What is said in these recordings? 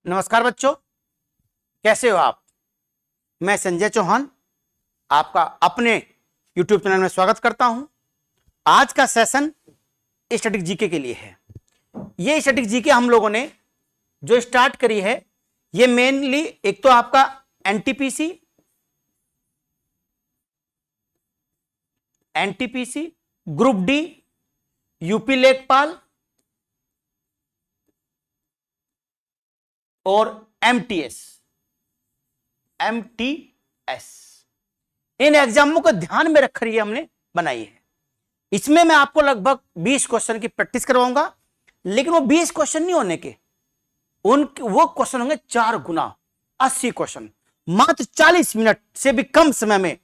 नमस्कार बच्चों, कैसे हो आप। मैं संजय चौहान आपका अपने YouTube चैनल में स्वागत करता हूं। आज का सेशन स्टैटिक जीके के लिए है। ये स्टैटिक जीके हम लोगों ने जो स्टार्ट करी है, ये मेनली एक तो आपका एनटीपीसी, ग्रुप डी, यूपी लेखपाल और एमटीएस, इन एग्जामों को ध्यान में रखकर ये हमने बनाई है। इसमें मैं आपको लगभग 20 क्वेश्चन की प्रैक्टिस करवाऊंगा, लेकिन वो 20 क्वेश्चन नहीं होने के, वो क्वेश्चन होंगे 4 गुना 80 क्वेश्चन। मात्र 40 मिनट से भी कम समय में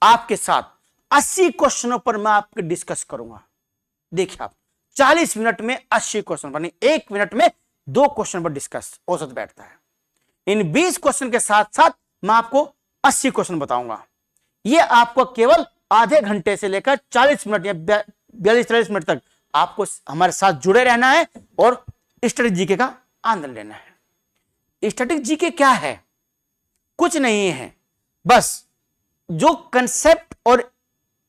आपके साथ 80 क्वेश्चनों पर मैं आपके डिस्कस करूंगा। देखिए आप 40 मिनट में 80 क्वेश्चन बने, 1 मिनट में 2 क्वेश्चन पर डिस्कस औसत बैठता है। इन 20 क्वेश्चन के साथ साथ मैं आपको 80 क्वेश्चन बताऊंगा। ये आपको केवल आधे घंटे से लेकर 40 मिनट या 42-43 मिनट तक आपको हमारे साथ जुड़े रहना है और स्टैटिक जीके का आनंद लेना है। स्टैटिक जीके क्या है? कुछ नहीं है, बस जो कंसेप्ट और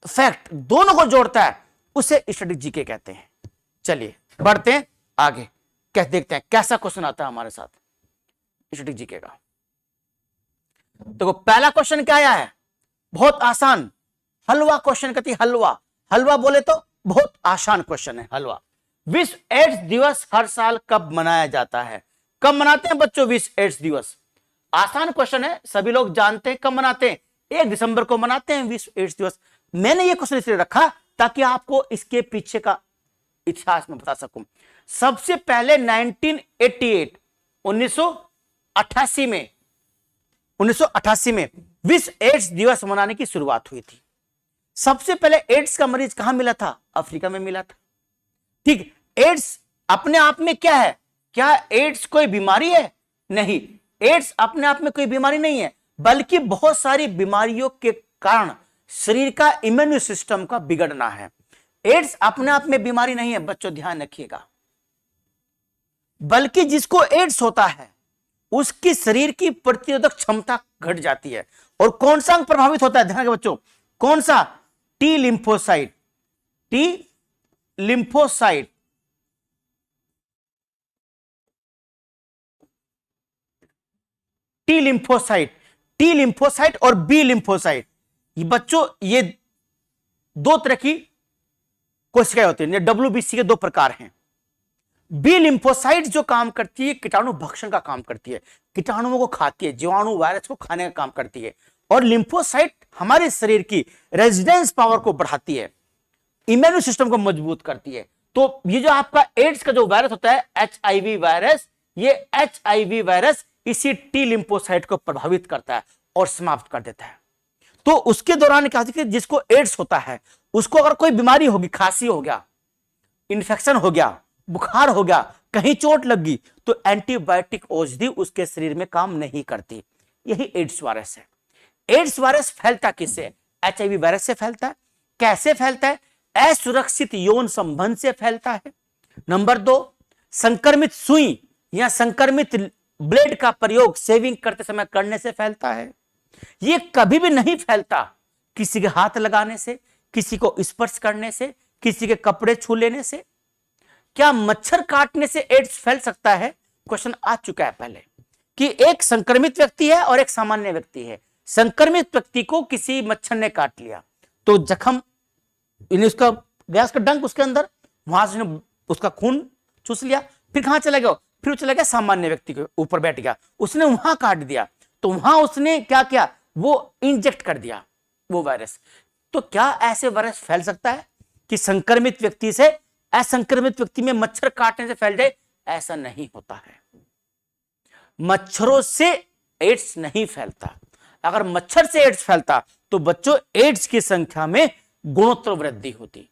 फैक्ट दोनों को जोड़ता है उसे स्टैटिक जीके कहते हैं। चलिए बढ़ते हैं आगे, क्या देखते हैं कैसा क्वेश्चन आता है हमारे साथ स्टैटिक जीके का। देखो पहला क्वेश्चन क्या आया है, बहुत आसान, हलवा क्वेश्चन कहती है। हलवा बोले तो बहुत आसान क्वेश्चन है। हलवा, विश्व एड्स दिवस हर साल कब मनाया जाता है? कब मनाते हैं बच्चों विश्व एड्स दिवस? आसान क्वेश्चन है, सभी लोग जानते हैं। कब मनाते हैं? 1 दिसंबर को मनाते हैं विश्व एड्स दिवस। मैंने ये क्वेश्चन इसलिए रखा ताकि आपको इसके पीछे का इतिहास में बता सकूं। सबसे पहले 1988 में विश्व एड्स दिवस मनाने की शुरुआत हुई थी। सबसे पहले एड्स का मरीज कहां मिला था? अफ्रीका में मिला था। ठीक, एड्स अपने आप में क्या है? क्या एड्स कोई बीमारी है? नहीं, एड्स अपने आप में कोई बीमारी नहीं है, बल्कि बहुत सारी बीमारियों के कारण शरीर का इम्यून सिस्टम का बिगड़ना है। एड्स अपने आप में बीमारी नहीं है बच्चों, ध्यान रखिएगा, बल्कि जिसको एड्स होता है उसकी शरीर की प्रतिरोधक क्षमता घट जाती है। और कौन सा अंग प्रभावित होता है? ध्यान रखिए बच्चों, कौन सा? T lymphocyte. टी लिम्फोसाइट और बी लिम्फोसाइट। बच्चों ये 2 तरह की कोशिकाएं होती हैं। WBC के 2 प्रकार हैं। बी लिम्फोसाइट जो काम करती है, कीटाणु भक्षण का काम करती है, कीटाणुओं को खाती है, जीवाणु वायरस को खाने का काम करती है। और लिम्फोसाइट हमारे शरीर की रेजिस्टेंस पावर को बढ़ाती है, इम्यून सिस्टम को मजबूत करती है। तो ये जो आपका एड्स का जो वायरस होता है, HIV वायरस, ये HIV वायरस इसी टी लिम्फोसाइट को प्रभावित करता है और समाप्त कर देता है। तो उसके दौरान क्या होता है कि जिसको एड्स होता है उसको अगर कोई बीमारी होगी, खांसी हो गया, इंफेक्शन हो गया, बुखार हो गया, कहीं चोट लग गई, तो एंटीबायोटिक औषधि उसके शरीर में काम नहीं करती। यही एड्स वायरस है। एड्स वायरस फैलता किससे? HIV वायरस से फैलता है। कैसे फैलता है? असुरक्षित यौन संबंध से फैलता है। नंबर 2, संक्रमित सुई या संक्रमित ब्लेड का प्रयोग शेविंग करते समय करने से फैलता है। यह कभी भी नहीं फैलता किसी के हाथ लगाने से, किसी को स्पर्श करने से, किसी के कपड़े छू लेने से। क्या मच्छर काटने से एड्स फैल सकता है? क्वेश्चन आ चुका है पहले कि एक संक्रमित व्यक्ति है और एक सामान्य व्यक्ति है। संक्रमित व्यक्ति को किसी मच्छर ने काट लिया तो जख्म, उसका गैस का डंक उसके अंदर, वहां से उसका खून चूस लिया, फिर कहां चला गया? फिर चला गया सामान्य व्यक्ति के ऊपर बैठ गया, उसने वहां काट दिया, तो वहां उसने क्या किया? वो इंजेक्ट कर दिया वो वायरस। तो क्या ऐसे वायरस फैल सकता है कि संक्रमित व्यक्ति से असंक्रमित व्यक्ति में मच्छर काटने से फैल जाए? ऐसा नहीं होता है। मच्छरों से एड्स नहीं फैलता। अगर मच्छर से एड्स फैलता तो बच्चों एड्स की संख्या में गुणोत्तर वृद्धि होती।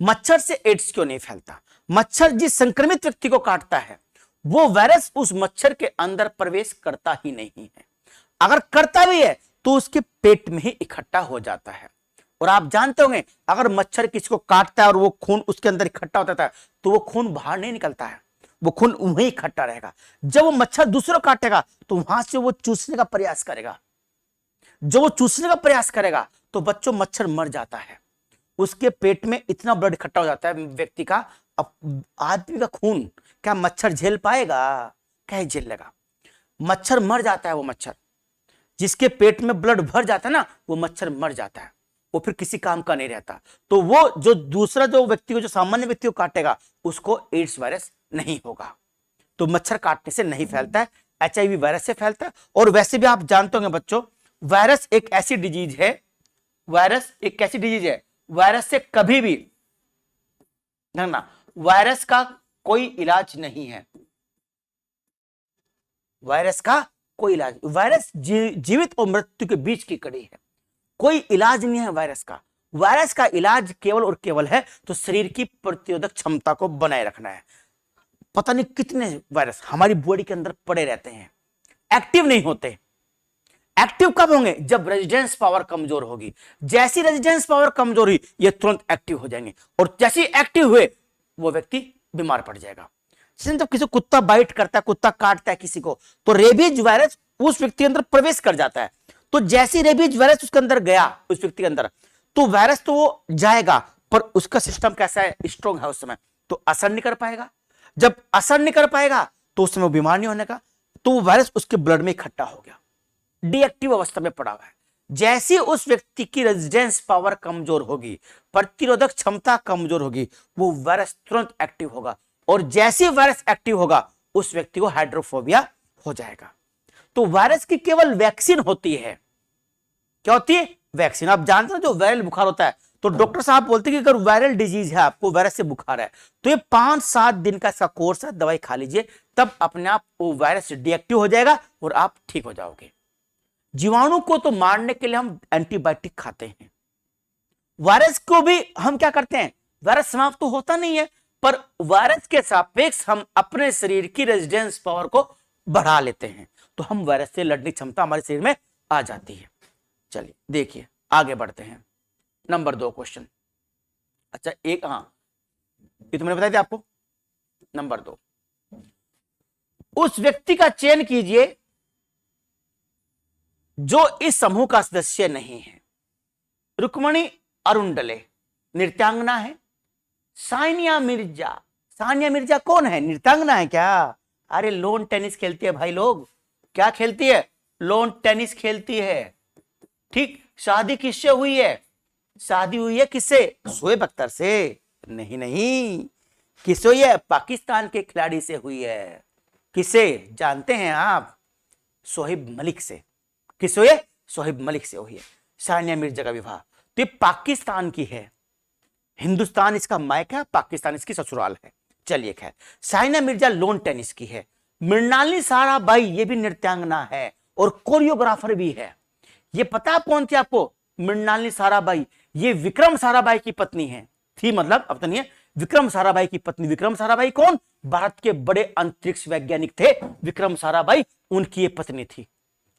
मच्छर से एड्स क्यों नहीं फैलता? मच्छर जिस संक्रमित व्यक्ति को काटता है वो वायरस उस मच्छर के अंदर प्रवेश करता ही नहीं है। अगर करता भी है तो उसके पेट में ही इकट्ठा हो जाता है। और आप जानते होंगे अगर मच्छर किसी को काटता है और वो खून उसके अंदर इकट्ठा होता है तो वो खून बाहर नहीं निकलता है, वो खून वहीं इकट्ठा रहेगा। जब वो मच्छर दूसरों काटेगा तो वहां से वो चूसने का प्रयास करेगा। जब वो चूसने का प्रयास करेगा तो बच्चों मच्छर मर जाता है। उसके पेट में इतना ब्लड इकट्ठा हो जाता है व्यक्ति का। अब आदमी का खून क्या मच्छर झेल पाएगा? क्या झेल लेगा? मच्छर मर जाता है। वो मच्छर जिसके पेट में ब्लड भर जाता है ना, वो मच्छर मर जाता है, वो फिर किसी काम का नहीं रहता। तो वो जो दूसरा जो व्यक्ति को, जो सामान्य व्यक्ति को काटेगा, उसको एड्स वायरस नहीं होगा। तो मच्छर काटने से नहीं फैलता है, HIV वायरस से फैलता है। और वैसे भी आप जानते होंगे बच्चों, वायरस एक ऐसी डिजीज है, वायरस एक ऐसी डिजीज है, वायरस से कभी भी ना, वायरस का कोई इलाज नहीं है। वायरस का कोई इलाज, वायरस जीवित और मृत्यु के बीच की कड़ी है। कोई इलाज नहीं है वायरस का। वायरस का इलाज केवल और केवल है तो शरीर की प्रतिरोधक क्षमता को बनाए रखना है। पता नहीं कितने वायरस हमारी बॉडी के अंदर पड़े रहते हैं, एक्टिव नहीं होते। एक्टिव कब होंगे? जब रेजिस्टेंस पावर कमजोर होगी। जैसी रेजिस्टेंस पावर कमजोर हुई, ये तुरंत एक्टिव हो जाएंगे, और जैसे एक्टिव हुए वो व्यक्ति बीमार पड़ जाएगा। जब किसी कुत्ता बाइट करता है, कुत्ता काटता है किसी को, तो रेबीज वायरस उस व्यक्ति के अंदर प्रवेश कर जाता है। तो जैसी रेबीज वायरस उसके अंदर गया, उस व्यक्ति के अंदर, तो वायरस तो वो जाएगा, पर उसका सिस्टम कैसा है? स्ट्रॉन्ग है उस समय, तो असर नहीं कर पाएगा। जब असर नहीं कर पाएगा तो उस समय बीमार नहीं होने का, तो वो वायरस उसके ब्लड में इकट्ठा हो गया, डीएक्टिव अवस्था में पड़ा हुआ है। जैसी उस व्यक्ति की रेजिस्टेंस पावर कमजोर होगी, प्रतिरोधक क्षमता कमजोर होगी, वो वायरस तुरंत एक्टिव होगा, और जैसे वायरस एक्टिव होगा उस व्यक्ति को हाइड्रोफोबिया हो जाएगा। तो वायरस की केवल वैक्सीन होती है। क्या होती है? वैक्सीन। आप जानते हो जो वायरल बुखार होता है, तो डॉक्टर साहब बोलते हैं कि अगर वायरल डिजीज है, आपको वायरस से बुखार है, तो ये 5-7 दिन का इसका कोर्स है, दवाई खा लीजिए, तब अपने आप वो वायरस डीएक्टिव हो जाएगा और आप ठीक हो जाओगे। जीवाणु को तो मारने के लिए हम एंटीबायोटिक खाते हैं, वायरस को भी हम क्या करते हैं? वायरस समाप्त तो होता नहीं है, पर वायरस के सापेक्ष हम अपने शरीर की रेजिस्टेंस पावर को बढ़ा लेते हैं, तो हम वायरस से लड़ने की क्षमता हमारे शरीर में आ जाती है। चलिए देखिए आगे बढ़ते हैं। Number 2 question. अच्छा एक, हाँ ये तो मैंने बता दिया आपको। नंबर 2, उस व्यक्ति का चयन कीजिए जो इस समूह का सदस्य नहीं है। रुक्मणी अरुणडले नृत्यांगना है। सानिया मिर्जा, सानिया मिर्जा कौन है? नृत्यांगना है क्या? अरे लोन टेनिस खेलती है भाई लोग। क्या खेलती है? लोन टेनिस खेलती है। ठीक। शादी किससे हुई है? शादी हुई है किससे? शोएब अख्तर से। नहीं नहीं, किससे हुई है? पाकिस्तान के खिलाड़ी से हुई है। किसे जानते हैं आप? शोएब मलिक से। किससे हुई है? शोएब मलिक से हुई है सानिया मिर्जा का विवाह। तो ये पाकिस्तान की है, हिंदुस्तान इसका मायका है, पाकिस्तान इसकी ससुराल है। चलिए खैर, सानिया मिर्जा लोन टेनिस की है। मृणालिनी साराभाई ये भी नृत्यांगना है और कोरियोग्राफर भी है। ये पता कौन थी आपको? मृणालिनी साराभाई, ये विक्रम साराभाई की पत्नी है। थी मतलब, अब तो नहीं है। विक्रम साराभाई की पत्नी। विक्रम साराभाई कौन? भारत के बड़े अंतरिक्ष वैज्ञानिक थे विक्रम साराभाई, उनकी ये पत्नी थी।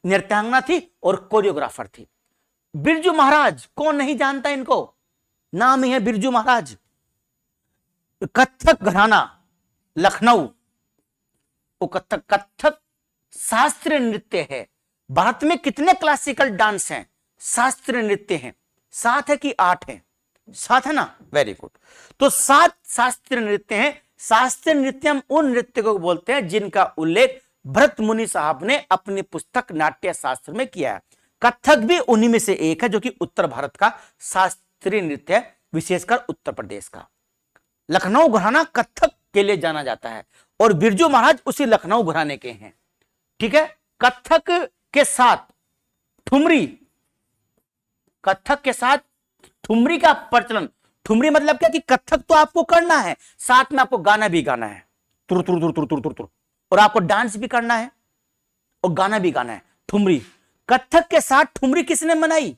नृत्यांगना थी और कोरियोग्राफर थी। बिरजू महाराज, कौन नहीं जानता इनको? नाम ही है बिरजू महाराज। कथक घराना लखनऊ, वो कथक शास्त्रीय नृत्य है। भारत में कितने क्लासिकल डांस हैं, शास्त्रीय नृत्य हैं? 7 है कि 8 है? 7 है ना, वेरी गुड। तो 7 शास्त्रीय नृत्य हैं। शास्त्रीय नृत्य हम उन नृत्य को बोलते हैं जिनका उल्लेख भरत मुनि साहब ने अपनी पुस्तक नाट्य शास्त्र में किया है। कथक भी उन्हीं में से एक है, जो कि उत्तर भारत का शास्त्रीय नृत्य है, विशेषकर उत्तर प्रदेश का। लखनऊ घराना कथक के लिए जाना जाता है और बिरजू महाराज उसी लखनऊ घराने के हैं। ठीक है। कथक के साथ ठुमरी, कथक के साथ ठुमरी का प्रचलन। ठुमरी मतलब क्या कि कथक तो आपको करना है, साथ में आपको गाना भी गाना है, तुर तुर तुर तुर तुर तुर तुर, और आपको डांस भी करना है और गाना भी गाना है। ठुमरी, कथक के साथ ठुमरी किसने मनाई?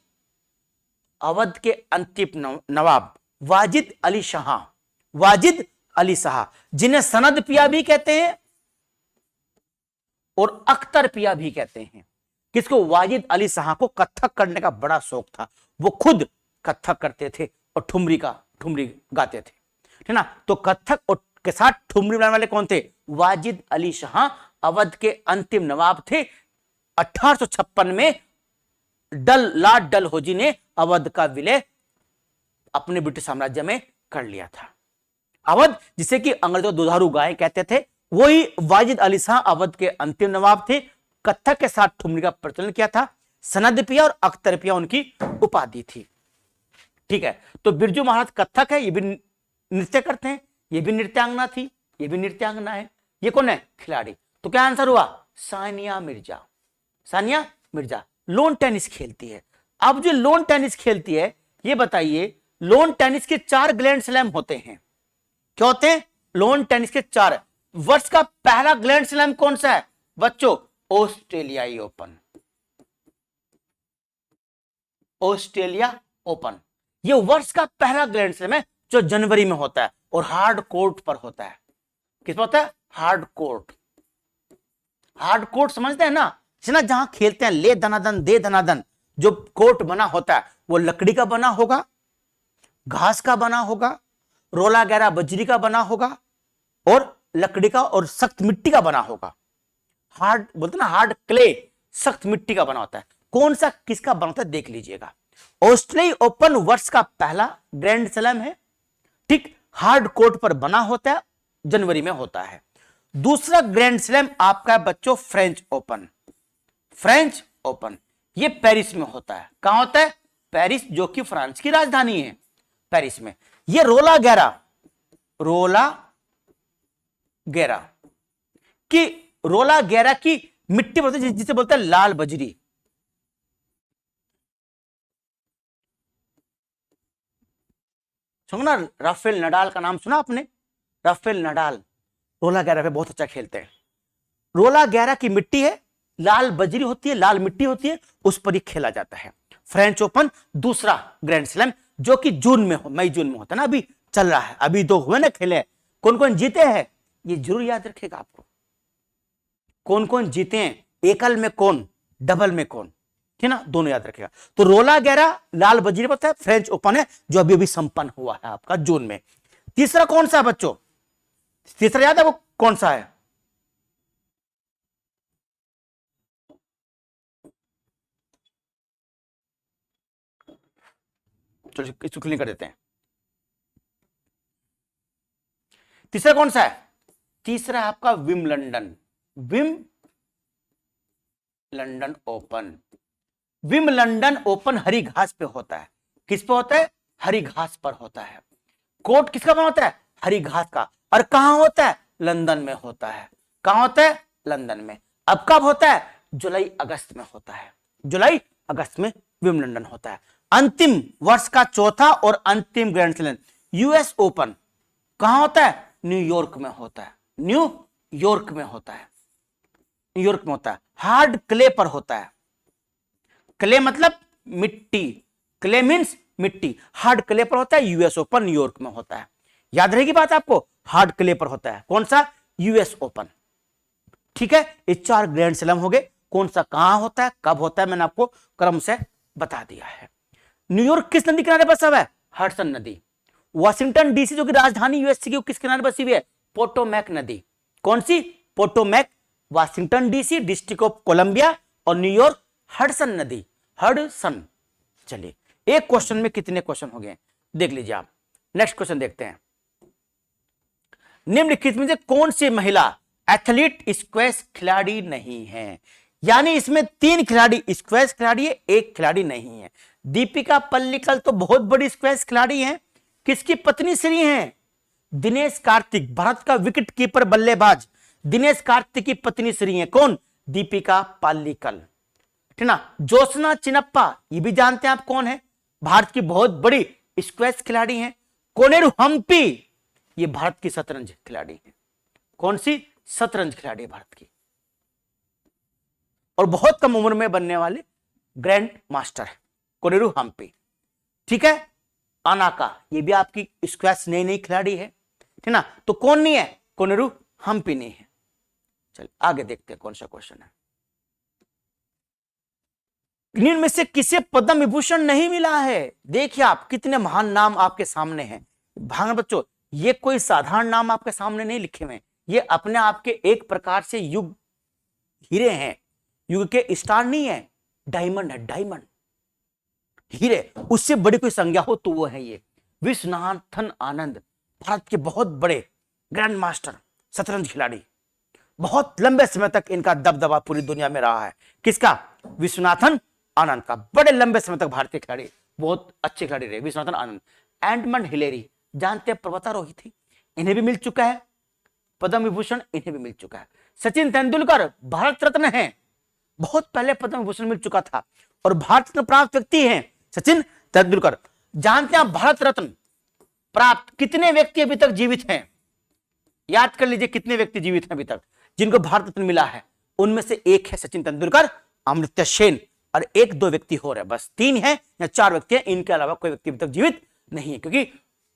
अवध के अंतिम नवाब वाजिद अली शाह, वाजिद अली शाह, जिन्हें सनद पिया भी कहते हैं और अख्तर पिया भी कहते हैं। किसको? वाजिद अली शाह को कथक करने का बड़ा शौक था। वो खुद कथक करते थे और ठुमरी गाते थे, ठीक ना। तो कथक और के साथ ठुमरी बनाने वाले कौन थे? वाजिद अली शाह अवध के अंतिम नवाब थे। 1856 में लॉर्ड डलहौजी ने अवध का विलय अपने ब्रिटिश साम्राज्य में कर लिया था। अवध, जिसे कि अंग्रेजों दुधारू गाय कहते थे, वही वाजिद अली शाह अवध के अंतिम नवाब थे। कत्थक के साथ ठुमरी का प्रचलन किया था। सनद पिया और अख्तर पिया उनकी उपाधि थी। ठीक है, तो बिरजू महाराज कत्थक है, ये भी नृत्य करते हैं, ये भी नृत्यांगना थी, ये भी नृत्यांगना है। ये कौन है? खिलाड़ी। तो क्या आंसर हुआ? सानिया मिर्जा। सानिया मिर्जा लोन टेनिस खेलती है। अब जो लोन टेनिस खेलती है, ये बताइए, लोन टेनिस के 4 ग्रैंड स्लैम होते हैं। क्या होते हैं? लोन टेनिस के 4। वर्ष का पहला ग्रैंड स्लैम कौन सा है बच्चों? ऑस्ट्रेलियाई ओपन। ऑस्ट्रेलिया ओपन ये वर्ष का पहला ग्रैंड स्लैम है जो जनवरी में होता है और हार्ड कोर्ट पर होता है। किस पर होता है? Hard court. हार्ड कोर्ट समझते हैं ना, जहां खेलते हैं ले धनाधन दे धनाधन। जो कोर्ट बना होता है वो लकड़ी का बना होगा, घास का बना होगा, रोला गहरा बजरी का बना होगा और लकड़ी का और सख्त मिट्टी का बना होगा। हार्ड बोलते ना, हार्ड क्ले, सख्त मिट्टी का बना होता है। कौन सा किसका बना होता है देख लीजिएगा। ऑस्ट्रेलिया ओपन वर्ष का पहला ग्रैंड स्लैम है। ठीक, हार्ड कोर्ट पर बना होता है, जनवरी में होता है। दूसरा ग्रैंड स्लैम आपका है बच्चों फ्रेंच ओपन। फ्रेंच ओपन ये पेरिस में होता है। कहां होता है? पेरिस, जो कि फ्रांस की राजधानी है, पेरिस में। ये रोला गैरा की मिट्टी बोलते हैं, जिसे बोलते हैं लाल बजरी। सुनो ना, राफेल नडाल का नाम सुना आपने? राफेल नडाल रोला गैरा पे बहुत अच्छा खेलते हैं। रोला गैरा की मिट्टी है, लाल बजरी होती है, लाल मिट्टी होती है, उस पर ही खेला जाता है। फ्रेंच ओपन दूसरा ग्रैंड स्लैम जो कि जून में हो, मई जून में होता है ना, अभी चल रहा है। अभी 2 हुए ना खेले, कौन कौन जीते हैं ये जरूर याद रखेगा आपको। कौन कौन जीते हैं, एकल में कौन, डबल में कौन, ठीक ना, दोनों याद रखेगा। तो रोला गैरा लाल बजरी पता है, फ्रेंच ओपन है जो अभी अभी संपन्न हुआ है आपका जून में। तीसरा कौन सा है बच्चों? तीसरा याद है वो कौन सा है? चलो इसको क्लियर कर देते हैं। तीसरा कौन सा है? तीसरा है आपका विम्बलडन ओपन। विम्बलडन ओपन हरी घास पे होता है। किस पे होता है? हरी घास पर होता है। कोर्ट किसका बना होता है? हरी घास का। और कहां होता है? लंदन में होता है। कहां होता है? लंदन में। अब कब होता है? जुलाई अगस्त में होता है। जुलाई अगस्त में विम्बलडन होता है। अंतिम वर्ष का चौथा और अंतिम ग्रैंड स्लैम यूएस ओपन कहां होता है? न्यूयॉर्क में होता है। न्यूयॉर्क में होता है। न्यूयॉर्क में होता है। हार्ड क्ले पर होता है। क्ले मतलब मिट्टी, क्ले मींस मिट्टी। हार्ड क्ले पर होता है। यूएस ओपन न्यूयॉर्क में होता है। याद रहेगी बात आपको, हार्ड क्ले पर होता है। कौन सा? US open. ठीक है, ये 4 ग्रैंड स्लैम हो गए। कौन सा कहां होता है, कब होता है, मैंने आपको क्रम से बता दिया है। न्यूयॉर्क किस नदी किनारे बसा हुआ है? हडसन नदी। वॉशिंगटन डीसी जो कि राजधानी यूएसए की, किस किनारे बसी हुई है? पोटोमैक नदी। कौन सी? Potomac. Washington DC District of Columbia और न्यूयॉर्क हडसन नदी, हडसन। चलिए, एक क्वेश्चन में कितने क्वेश्चन हो गए देख लीजिए आप। नेक्स्ट क्वेश्चन देखते हैं। निम्नलिखित में से कौन सी महिला एथलीट स्क्वैश खिलाड़ी नहीं है? यानी इसमें 3 खिलाड़ी स्क्वैश खिलाड़ी है, 1 खिलाड़ी नहीं है। दीपिका पल्लिकल तो बहुत बड़ी स्क्वैश खिलाड़ी है। किसकी पत्नी श्री हैं? दिनेश कार्तिक, भारत का विकेट कीपर बल्लेबाज दिनेश कार्तिक की पत्नी श्री हैं। कौन? दीपिका पल्लिकल। ठीक ना। ज्योत्सना चिनप्पा, ये भी जानते हैं आप कौन है, भारत की बहुत बड़ी स्क्वैश खिलाड़ी हैं। कोनेरू हम्पी, ये भारत की शतरंज खिलाड़ी है। कौन सी? शतरंज खिलाड़ी है भारत की, और बहुत कम उम्र में बनने वाले ग्रैंड मास्टर है कोनेरू हम्पी। ठीक है। अनाका, ये भी आपकी स्क्वैश नई नई खिलाड़ी है, ठीक ना। तो कौन नहीं है? कोनेरू हम्पी नहीं है। चलिए आगे देखते हैं कौन सा क्वेश्चन है। निम्न में से किसे पद्म विभूषण नहीं मिला है? देखिए आप, कितने महान नाम आपके सामने हैं। भाग बच्चों, ये कोई साधारण नाम आपके सामने नहीं लिखे हुए, ये अपने आप के एक प्रकार से युग हीरे हैं, युग के स्टार नहीं है, डायमंड है, डायमंड हीरे, उससे बड़ी कोई संज्ञा हो तो वो है ये विश्वनाथन आनंद, भारत के बहुत बड़े ग्रैंड मास्टर शतरंज खिलाड़ी। बहुत लंबे समय तक इनका दबदबा पूरी दुनिया में रहा है। किसका? विश्वनाथन आनंद का। बड़े लंबे समय तक भारतीय खिलाड़ी, बहुत अच्छे खिलाड़ी रहे विश्वनाथन आनंद। एडमंड हिलेरी, जानते हैं पर्वतारोही थी, इन्हें भी मिल चुका है पद्म विभूषण, इन्हें भी मिल चुका है। सचिन तेंदुलकर भारत रत्न है, बहुत पहले पद्म विभूषण मिल चुका था और भारत रत्न प्राप्त व्यक्ति हैं सचिन तेंदुलकर। जानते हैं आप भारत रत्न प्राप्त कितने व्यक्ति अभी तक जीवित हैं? याद कर लीजिए कितने व्यक्ति जीवित हैं अभी तक जिनको भारत रत्न मिला है। उनमें से एक है सचिन तेंदुलकर, अमर्त्य सेन, और एक दो व्यक्ति हो रहे, बस 3 है या 4 व्यक्ति हैं, इनके अलावा कोई व्यक्ति अभी तक जीवित नहीं है, क्योंकि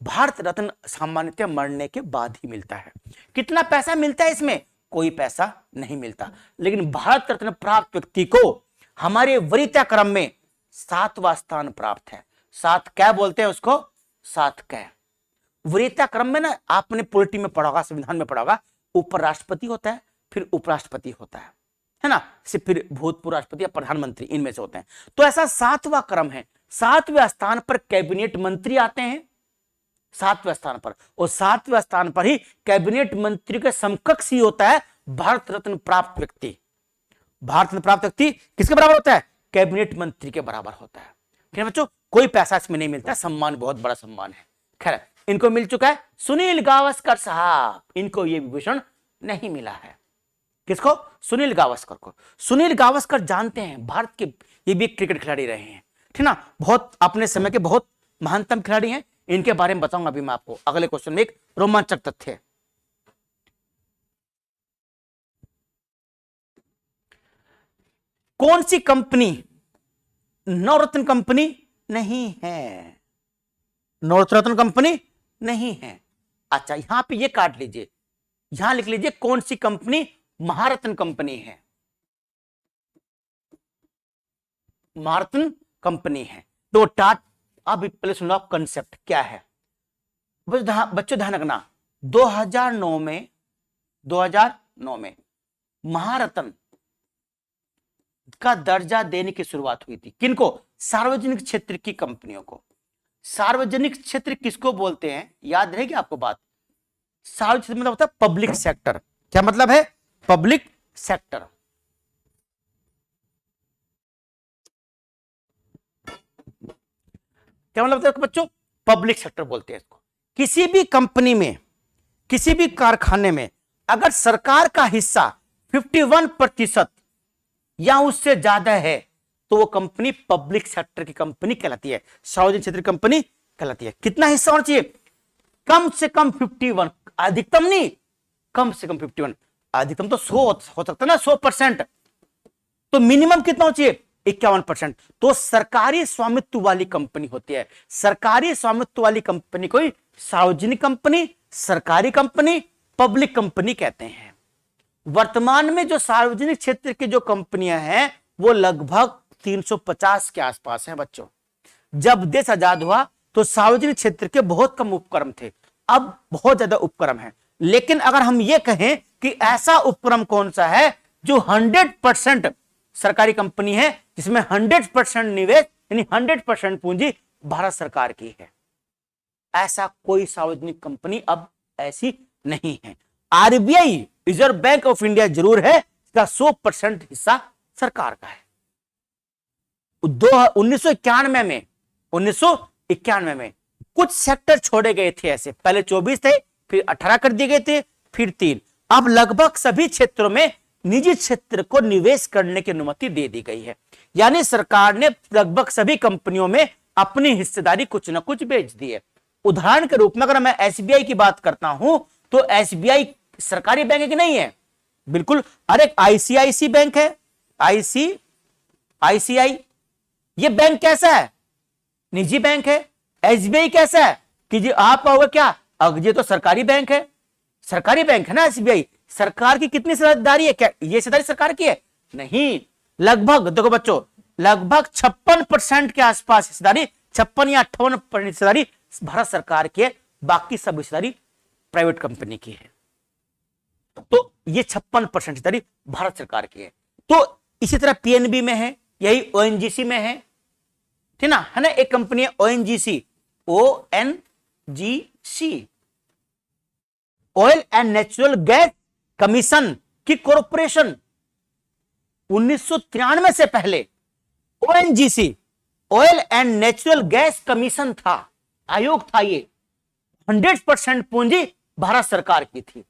भारत रत्न सामान्यतः मरने के बाद ही मिलता है। कितना पैसा मिलता है इसमें? कोई पैसा नहीं मिलता, लेकिन भारत रत्न प्राप्त व्यक्ति को हमारे वरीयता क्रम में 7वां स्थान प्राप्त है। 7 क्या बोलते हैं उसको? 7 क्या वरीयता क्रम में ना, आपने पॉलिटी में पढ़ा होगा, संविधान में पढ़ा होगा, ऊपर राष्ट्रपति होता है, फिर उपराष्ट्रपति होता है ना, फिर भूतपूर्व राष्ट्रपति या प्रधानमंत्री, इनमें से होते हैं। तो ऐसा 7वां क्रम है। 7वें स्थान पर कैबिनेट मंत्री आते हैं, 7वें स्थान पर, और 7वें स्थान पर ही कैबिनेट मंत्री के समकक्ष ही होता है भारत रत्न प्राप्त व्यक्ति। भारत रत्न प्राप्त व्यक्ति किसके बराबर होता है? कैबिनेट मंत्री के बराबर होता है। ठीक है बच्चों, कोई पैसा इसमें नहीं मिलता, सम्मान बहुत बड़ा सम्मान है। खैर, इनको मिल चुका है सुनील गावस्कर साहब, इनको ये विभूषण नहीं मिला है। किसको? सुनील गावस्कर को। सुनील गावस्कर जानते हैं भारत के, ये भी एक क्रिकेट खिलाड़ी रहे हैं, ठीक ना, बहुत अपने समय के बहुत महानतम खिलाड़ी हैं। इनके बारे में बताऊंगा अभी मैं आपको अगले क्वेश्चन में। एक रोमांचक तथ्य है, कौन सी कंपनी नवरत्न कंपनी नहीं है? नवरत्न कंपनी नहीं है। अच्छा, यहां पे ये काट लीजिए, यहां लिख लीजिए कौन सी कंपनी महारत्न कंपनी है। महारत्न कंपनी है तो अब पहले सुन लो आप कंसेप्ट क्या है। बच्चों ध्यान रखना, 2009 में महारत्न का दर्जा देने की शुरुआत हुई थी। किनको? सार्वजनिक क्षेत्र की कंपनियों को। सार्वजनिक क्षेत्र किसको बोलते हैं? याद रहेगी आपको बात। सार्वजनिक क्षेत्र मतलब होता है पब्लिक सेक्टर। क्या मतलब है? Public sector. क्या मतलब होता है बच्चों? पब्लिक सेक्टर बोलते हैं इसको। किसी भी कंपनी में, किसी भी कारखाने में अगर सरकार का हिस्सा 51% या उससे ज्यादा है तो वो कंपनी पब्लिक सेक्टर की कंपनी कहलाती है, सार्वजनिक क्षेत्र की कंपनी कहलाती है। कितना हिस्सा होना चाहिए? कम से कम 51, अधिकतम नहीं, कम से कम 51। अधिकतम तो 100 हो सकता है ना, 100%। तो मिनिमम कितना होना चाहिए? 51%। तो सरकारी स्वामित्व वाली कंपनी होती है। सरकारी स्वामित्व वाली कंपनी को सार्वजनिक कंपनी, सरकारी कंपनी, पब्लिक कंपनी कहते हैं। वर्तमान में जो सार्वजनिक क्षेत्र की जो कंपनियां हैं वो लगभग 350 के आसपास हैं बच्चों। जब देश आजाद हुआ तो सार्वजनिक क्षेत्र के बहुत कम उपक्रम थे, अब बहुत ज्यादा उपक्रम है। लेकिन अगर हम ये कहें कि ऐसा उपक्रम कौन सा है जो 100% सरकारी कंपनी है, जिसमें 100% निवेश यानी 100% पूंजी भारत सरकार की है, ऐसा कोई सार्वजनिक कंपनी अब ऐसी नहीं है। RBI, reserve bank of India जरूर है, इसका 100% हिस्सा सरकार का है। 1991 में कुछ सेक्टर छोड़े गए थे ऐसे, पहले 24 थे, फिर 18 कर दिए गए थे, फिर 3। अब लगभग सभी क्षेत्रों में निजी क्षेत्र को निवेश करने की अनुमति दे दी गई है। यानी सरकार ने लगभग सभी कंपनियों में अपनी हिस्सेदारी कुछ ना कुछ बेच दी है। उदाहरण के रूप में अगर मैं एसबीआई की बात करता हूं तो एसबीआई सरकारी बैंक है कि नहीं है? बिल्कुल। अरे आईसीआईसी बैंक है, आईसीआई, ये बैंक कैसा है? निजी बैंक है। एसबीआई कैसा है कि जी आप कहोगे क्या, अब ये तो सरकारी बैंक है, सरकारी बैंक है ना एसबीआई। सरकार की कितनी हिस्सेदारी है? क्या ये हिस्सेदारी सरकार की है? नहीं, लगभग देखो बच्चों, लगभग 56% के आसपास हिस्सेदारी, 56 या 58% हिस्सेदारी भारत सरकार की है, बाकी सब हिस्सेदारी प्राइवेट कंपनी की है। तो ये 56% हिस्सेदारी भारत सरकार की है। तो इसी तरह पीएनबी में है, यही ओएनजीसी में है, ठीक ना, है ना, एक कंपनी है ONGC, ONGC, oil and natural gas commission की कॉरपोरेशन। 1993 से पहले ONGC, oil and natural gas commission था, आयोग था ये। 100% पूंजी भारत सरकार की थी,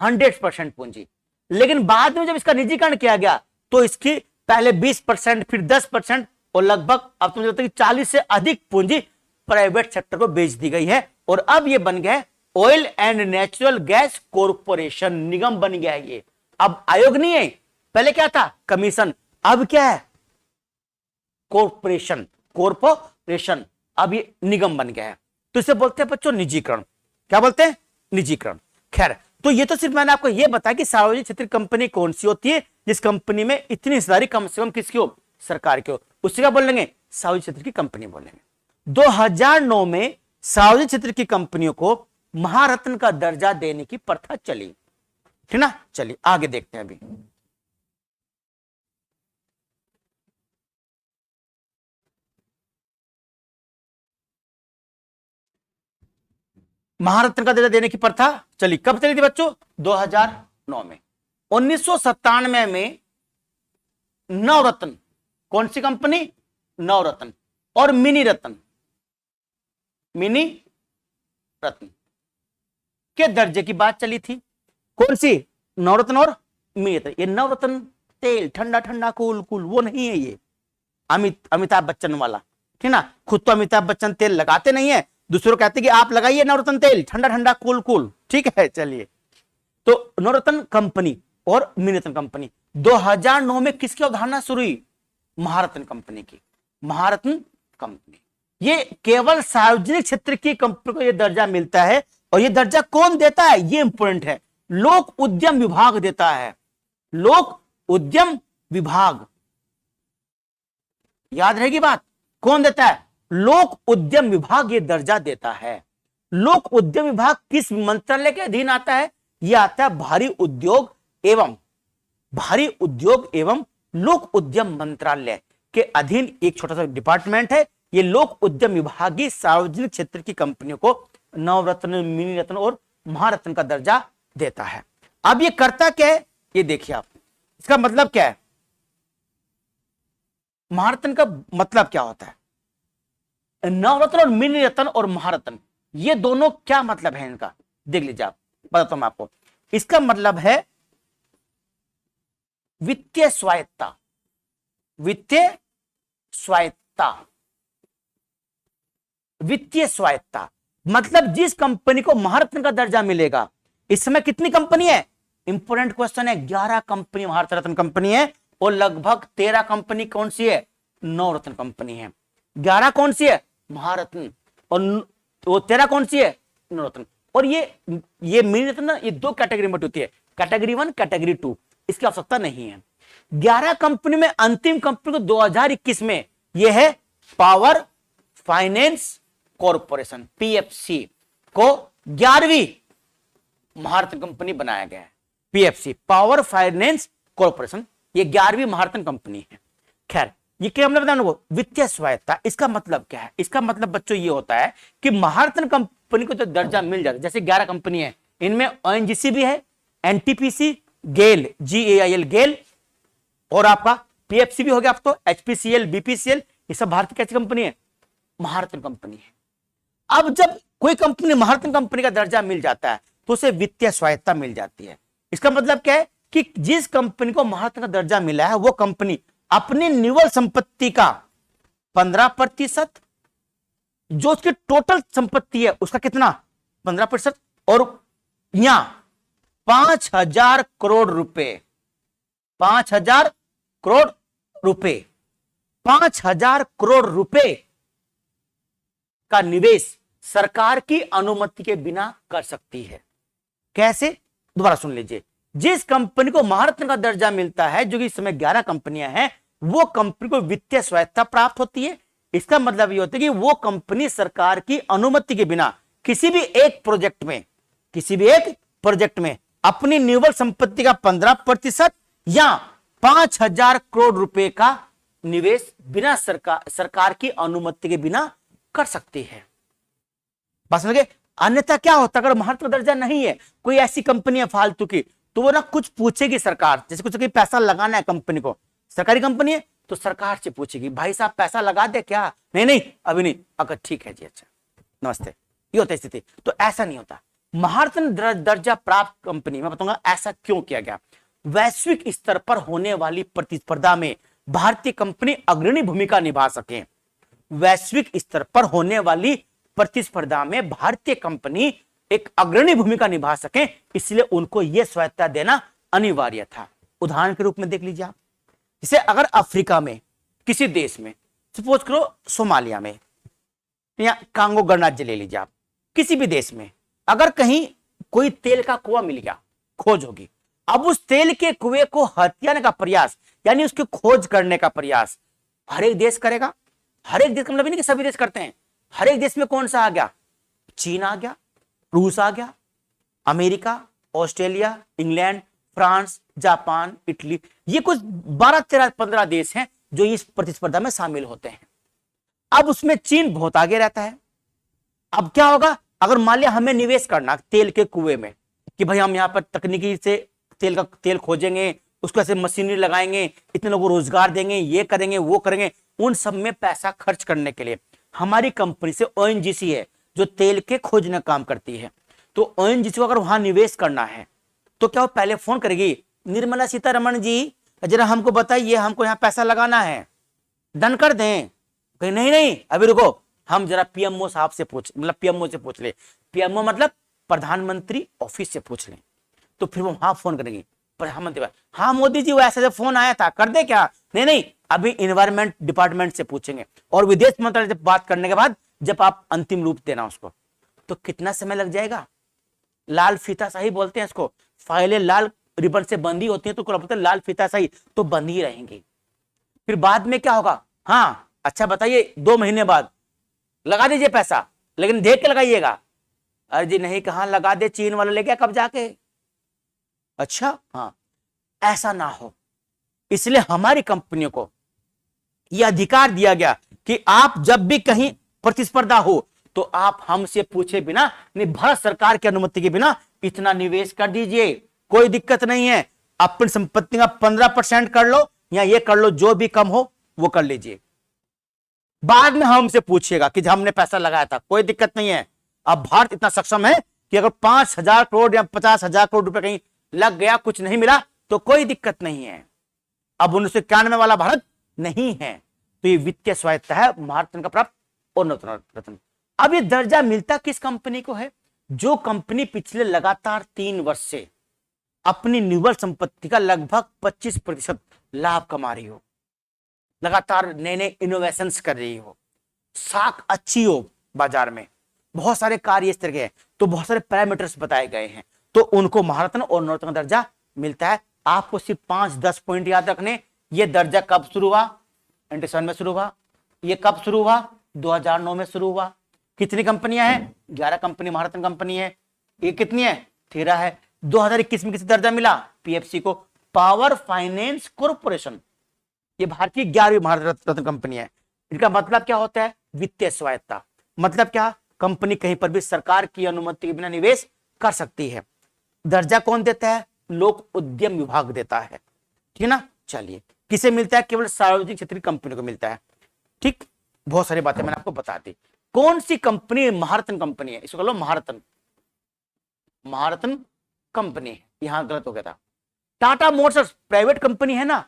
100% पूंजी। लेकिन बाद में जब इसका निजीकरण किया गया तो इसकी पहले 20%, फिर 10% और लगभग अब तुम जानते हो कि 40 से अधिक पूंजी प्राइवेट सेक्टर को बेच दी गई है। और अब ये बन गया oil and natural gas corporation, निगम बन गया है ये। अब आयोग नहीं है, पहले क्या था, कमीशन, अब क्या है, कॉरपोरेशन, कॉरपोरेशन, अब ये निगम बन गया है। तो इसे बोलते हैं बच्चों निजीकरण। क्या बोलते हैं, निजीकरण। खैर, तो ये तो सिर्फ मैंने आपको ये बताया कि सार्वजनिक क्षेत्र की कंपनी कौन सी होती है, जिस कंपनी में इतनी हिस्सेदारी कम से कम किसकी हो, सरकार की हो, उससे क्या बोलेंगे, सार्वजनिक क्षेत्र की कंपनी बोलेंगे। 2009 में सार्वजनिक क्षेत्र की कंपनियों को महारत्न का दर्जा देने की प्रथा चली, ठीक ना। चलिए आगे देखते हैं अभी। महारत्न का दर्जा देने की प्रथा चली, कब चली थी बच्चों, 2009 में। 1997 में नवरत्न, कौन सी कंपनी, नवरत्न और मिनी रत्न, मिनी रत्न के दर्जे की बात चली थी। कौन सी, नवरत्न और मिनी रत्न। ये नवरत्न तेल ठंडा ठंडा कूल कूल वो नहीं है, ये अमिताभ बच्चन वाला, ठीक ना। खुद तो अमिताभ बच्चन तेल लगाते नहीं है, दूसरों कहते कि आप लगाइए नवरत्न तेल ठंडा ठंडा कूल कूल, ठीक है। चलिए, तो नवरत्न कंपनी और मिनी रत्न कंपनी 2009 में किसकी अवधारणा शुरू हुई, महारत्न कंपनी की, महारत्न कंपनी। ये केवल सार्वजनिक क्षेत्र की कंपनी को यह दर्जा मिलता है, और यह दर्जा कौन देता है, यह इंपॉर्टेंट है, लोक उद्यम विभाग देता है, लोक उद्यम विभाग। याद रहेगी बात, कौन देता है, लोक उद्यम विभाग ये दर्जा देता है। लोक उद्यम विभाग किस मंत्रालय के अधीन आता है, यह आता है भारी उद्योग एवं लोक उद्यम मंत्रालय के अधीन एक छोटा सा डिपार्टमेंट है। ये लोक उद्यम विभाग ही सार्वजनिक क्षेत्र की कंपनियों को नवरत्न, मिनी रत्न और महारत्न का दर्जा देता है। अब ये करता क्या है, ये देखिए आप, इसका मतलब क्या है, महारत्न का मतलब क्या होता है, नवरत्न और मिनी रत्न और महारत्न, ये दोनों क्या मतलब है इनका, देख लीजिए आप, बताता हूं आपको। इसका मतलब है वित्तीय स्वायत्ता, वित्तीय स्वायत्ता, वित्तीय स्वायत्ता मतलब जिस कंपनी को महारत्न का दर्जा मिलेगा, इस समय कितनी कंपनी है, इंपोर्टेंट क्वेश्चन है, 11 कंपनी भारत रत्न कंपनी है, और लगभग 13 कंपनी कौन सी है, नवरत्न कंपनी है। 11 कौन सी है, महारत्न, और वो 13 कौन सी है, नवरत्न। और ये मिनी रत्न, ये दो कैटेगरी में होती है, कैटेगरी 1, कैटेगरी 2, इसकी आवश्यकता नहीं है। 11 कंपनी में अंतिम कंपनी को 2021 में यह है पावर फाइनेंस कॉरपोरेशन, पीएफसी को 11वीं महारत्न कंपनी बनाया गया है। पीएफसी, पावर फाइनेंस कॉरपोरेशन, ये 11वीं महारत्न कंपनी है। खैर, ये क्या हमने बताया, वित्तीय स्वायत्ता, इसका मतलब क्या है, इसका मतलब बच्चों ये होता है कि महारत्न कंपनी को जो दर्जा मिल जाता है, जैसे 11 कंपनी है, इनमें ओएनजीसी भी है, एनटीपीसी, गेल, GAIL गेल, और आपका पीएफसी भी हो गया, आप तो HPCL, BPCL, ये सब भारतीय कैसी कंपनी है, महारत्न कंपनी है। अब जब कोई कंपनी महारत्न कंपनी का दर्जा मिल जाता है तो उसे वित्तीय स्वायत्ता मिल जाती है। इसका मतलब क्या है कि जिस कंपनी को महारत्न का दर्जा मिला है वो कंपनी अपनी निव्वल संपत्ति का 15%, जो उसकी टोटल संपत्ति है उसका कितना, 15%, और यहां 5,000 करोड़ रुपए, 5,000 करोड़ रुपए, 5,000 करोड़ रुपए का निवेश सरकार की अनुमति के बिना कर सकती है। कैसे, दोबारा सुन लीजिए, जिस कंपनी को महारत्न का दर्जा मिलता है, जो कि इस समय 11 कंपनियां हैं, वो कंपनी को वित्तीय स्वायत्ता प्राप्त होती है। इसका मतलब ये होता है कि वो कंपनी सरकार की अनुमति के बिना किसी भी एक प्रोजेक्ट में किसी भी एक प्रोजेक्ट में अपनी निव्वल संपत्ति का 15% या 5,000 करोड़ रुपए का निवेश बिना सरकार की अनुमति के बिना कर सकती है। बात समझ गए? अन्यथा क्या होता है, अगर महत्व दर्जा नहीं है, कोई ऐसी कंपनी है फालतू की, तो वो ना कुछ पूछेगी सरकार, जैसे कुछ पैसा लगाना है कंपनी को, सरकारी कंपनी है तो सरकार से पूछेगी भाई साहब पैसा लगा दे क्या, नहीं नहीं अभी नहीं, अगर ठीक है जी अच्छा नमस्ते, ये होता है स्थिति। तो ऐसा नहीं होता। महारत्न दर्जा प्राप्त कंपनी, मैं बताऊंगा ऐसा क्यों किया गया। वैश्विक स्तर पर होने वाली प्रतिस्पर्धा में भारतीय कंपनी अग्रणी भूमिका निभा सके। वैश्विक स्तर पर होने वाली प्रतिस्पर्धा में भारतीय कंपनी एक अग्रणी भूमिका निभा सके, इसलिए उनको यह स्वायत्तता देना अनिवार्य था। उदाहरण के रूप में देख लीजिए आप, जैसे अगर अफ्रीका में किसी देश में, सपोज करो सोमालिया में या कांगो गणराज्य ले लीजिए आप, किसी भी देश में अगर कहीं कोई तेल का कुआं मिल गया, खोज होगी, अब उस तेल के कुएं को हथियाने का प्रयास, यानी उसकी खोज करने का प्रयास हर एक देश करेगा। हर एक देश का मतलब नहीं कि सभी देश करते हैं। हर एक देश में कौन सा आ गया, चीन आ गया, रूस आ गया, America, Australia, England, France, Japan, Italy, ये कुछ 12, 13, 15 देश हैं जो इस प्रतिस्पर्धा में शामिल होते हैं। अब उसमें चीन बहुत आगे रहता है। अब क्या होगा, अगर मान लिया हमें निवेश करना तेल के कुएं में, कि भाई हम यहां पर तकनीकी से तेल खोजेंगे, उसको ऐसे मशीनरी लगाएंगे, इतने लोगों को रोजगार देंगे, ये करेंगे वो करेंगे, उन सब में पैसा खर्च करने के लिए हमारी कंपनी से ओएनजीसी है जो तेल के खोजने का काम करती है, तो ओएनजीसी को अगर वहां निवेश करना है तो क्या वो पहले फोन करेगी, निर्मला सीतारमण जी जरा हमको बताइए, हमको यहाँ पैसा लगाना है, डन कर दें। कहीं नहीं नहीं अभी रुको, हम जरा पीएमओ साहब से पूछ, मतलब पीएमओ से पूछ ले, पीएमओ मतलब प्रधानमंत्री ऑफिस से पूछ लें, तो फिर वो वहां फोन करेंगे प्रधानमंत्री, हाँ मोदी जी वो ऐसा फोन आया था, कर दे क्या, नहीं नहीं अभी इन्वायरमेंट डिपार्टमेंट से पूछेंगे, और विदेश मंत्रालय से बात करने के बाद जब आप अंतिम रूप देना उसको, तो कितना समय लग जाएगा। लाल फीता शाही बोलते हैं इसको, फाइलें लाल रिबन से बंधी होती हैं तो बोलते हैं लाल फीता शाही, तो बंधी रहेंगी। फिर बाद में क्या होगा, हाँ अच्छा बताइए 2 महीने बाद लगा दीजिए पैसा, लेकिन देख के लगाइएगा। अरे जी नहीं, कहां लगा दे, चीन वाला ले गया कब जाके। अच्छा हाँ, ऐसा ना हो, इसलिए हमारी कंपनियों को यह अधिकार दिया गया कि आप जब भी कहीं प्रतिस्पर्धा हो तो आप हमसे पूछे बिना, भारत सरकार की अनुमति के बिना इतना निवेश कर दीजिए, कोई दिक्कत नहीं है। अपनी संपत्ति का 15% कर लो या ये कर लो, जो भी कम हो वो कर लीजिए, बाद में हमसे पूछिएगा कि हमने पैसा लगाया था, कोई दिक्कत नहीं है। अब भारत इतना सक्षम है कि अगर 5,000 करोड़ या 50,000 करोड़ रुपए कहीं लग गया, कुछ नहीं मिला तो कोई दिक्कत नहीं है। अब 1991 वाला भारत नहीं है, तो ये वित्तीय स्वायत्तता है महारत्न का प्राप्त और रत्न। अब ये दर्जा मिलता किस कंपनी को है, जो कंपनी पिछले लगातार 3 वर्ष से अपनी निव्वल संपत्ति का लगभग 25% लाभ कमा रही हो, लगातार नए नए इनोवेशंस कर रही हो, साख अच्छी हो बाजार में, बहुत सारे कार्य इस तरह के हैं, तो बहुत सारे पैरामीटर्स बताए गए हैं, तो उनको महारत्न और नवरत्न दर्जा मिलता है। आपको सिर्फ 5-10 पॉइंट याद रखने। ये दर्जा कब शुरू हुआ, 97 में शुरू हुआ। ये कब शुरू हुआ, 2009 में शुरू हुआ। कितनी कंपनियां हैं, 11 कंपनी महारत्न कंपनी है। ये कितनी है, 13 है। 2021 में किसे दर्जा मिला, पीएफसी को, पावर फाइनेंस कॉर्पोरेशन, ये भारतीय 11वीं महारत्न कंपनी है। इनका मतलब क्या होता है, वित्तीय स्वायत्तता। मतलब क्या, कंपनी कहीं पर भी सरकार की अनुमति के बिना निवेश कर सकती है। दर्जा कौन देता है, लोक उद्यम विभाग देता है, ठीक है ना। चलिए, किसे मिलता है, केवल सार्वजनिक क्षेत्र की कंपनी को मिलता है। ठीक, बहुत सारी बातें मैंने आपको बता दी। कौन सी कंपनी महारत्न कंपनी है, इसको कह लो महारत्न, महारत्न कंपनी है। यहां गलत हो गया था। टाटा मोटर्स प्राइवेट कंपनी है ना,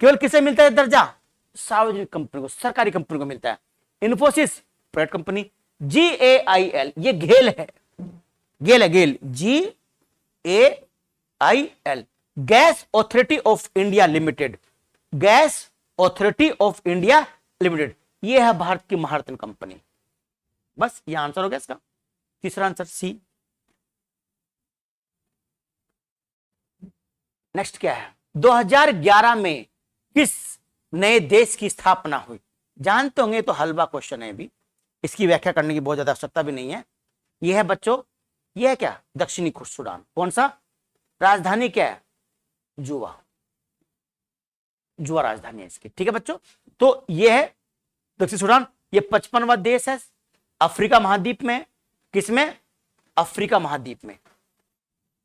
केवल किसे मिलता है दर्जा, सार्वजनिक कंपनी को, सरकारी कंपनी को मिलता है। Infosys private company. GAIL, ये गेल है, गेल है, गेल, GAIL, gas authority of India limited, gas authority of India limited, ये है भारत की महारत्न कंपनी। बस ये आंसर हो गया इसका। तीसरा आंसर सी। नेक्स्ट क्या है, 2011 में किस नए देश की स्थापना हुई, जानते होंगे, तो हलवा क्वेश्चन है भी, इसकी व्याख्या करने की बहुत ज्यादा आवश्यकता भी नहीं है। यह है बच्चों यह है क्या, दक्षिणी सूडान। कौन सा, राजधानी क्या है, जुबा, जुबा राजधानी है इसकी, ठीक है बच्चों। तो यह है दक्षिण सूडान। ये 55वां देश है अफ्रीका महाद्वीप में। किसमें, अफ्रीका महाद्वीप में,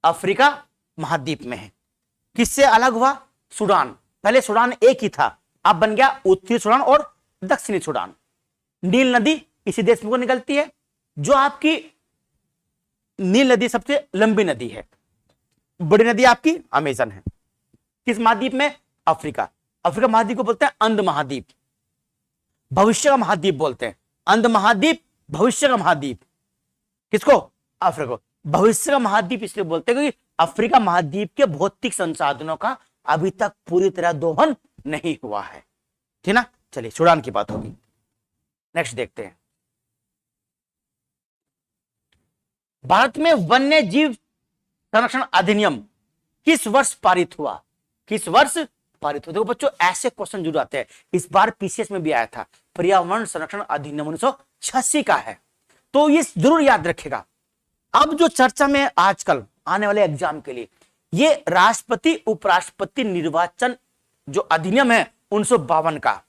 अफ्रीका महाद्वीप में है। किससे अलग हुआ, सूडान। पहले सूडान एक ही था, अब बन गया उत्तरी सूडान और दक्षिणी सूडान। नील नदी इसी देश में निकलती है, जो आपकी नील नदी सबसे लंबी नदी है। बड़ी नदी आपकी अमेजन है। किस महाद्वीप में, अफ्रीका। अफ्रीका महाद्वीप को बोलते हैं अंध महाद्वीप, भविष्य का महाद्वीप बोलते हैं। अंध महाद्वीप, भविष्य का महाद्वीप। किसको, अफ्रीका को भविष्य का महाद्वीप इसलिए बोलते हैं क्योंकि अफ्रीका महाद्वीप के भौतिक संसाधनों का अभी तक पूरी तरह दोहन नहीं हुआ है, ठीक ना। चलिए सूडान की बात होगी। नेक्स्ट देखते हैं, भारत में वन्य जीव संरक्षण अधिनियम किस वर्ष पारित हुआ, किस वर्ष पारित हुआ। देखो बच्चों, ऐसे क्वेश्चन जरूर आते हैं। इस बार पीसीएस में भी आया था, पर्यावरण संरक्षण अधिनियम 1986 का है, तो ये जरूर याद रखेगा। अब जो चर्चा में आजकल आने वाले एग्जाम के लिए, ये राष्ट्रपति उपराष्ट्रपति निर्वाचन जो अधिनियम है 1952 का,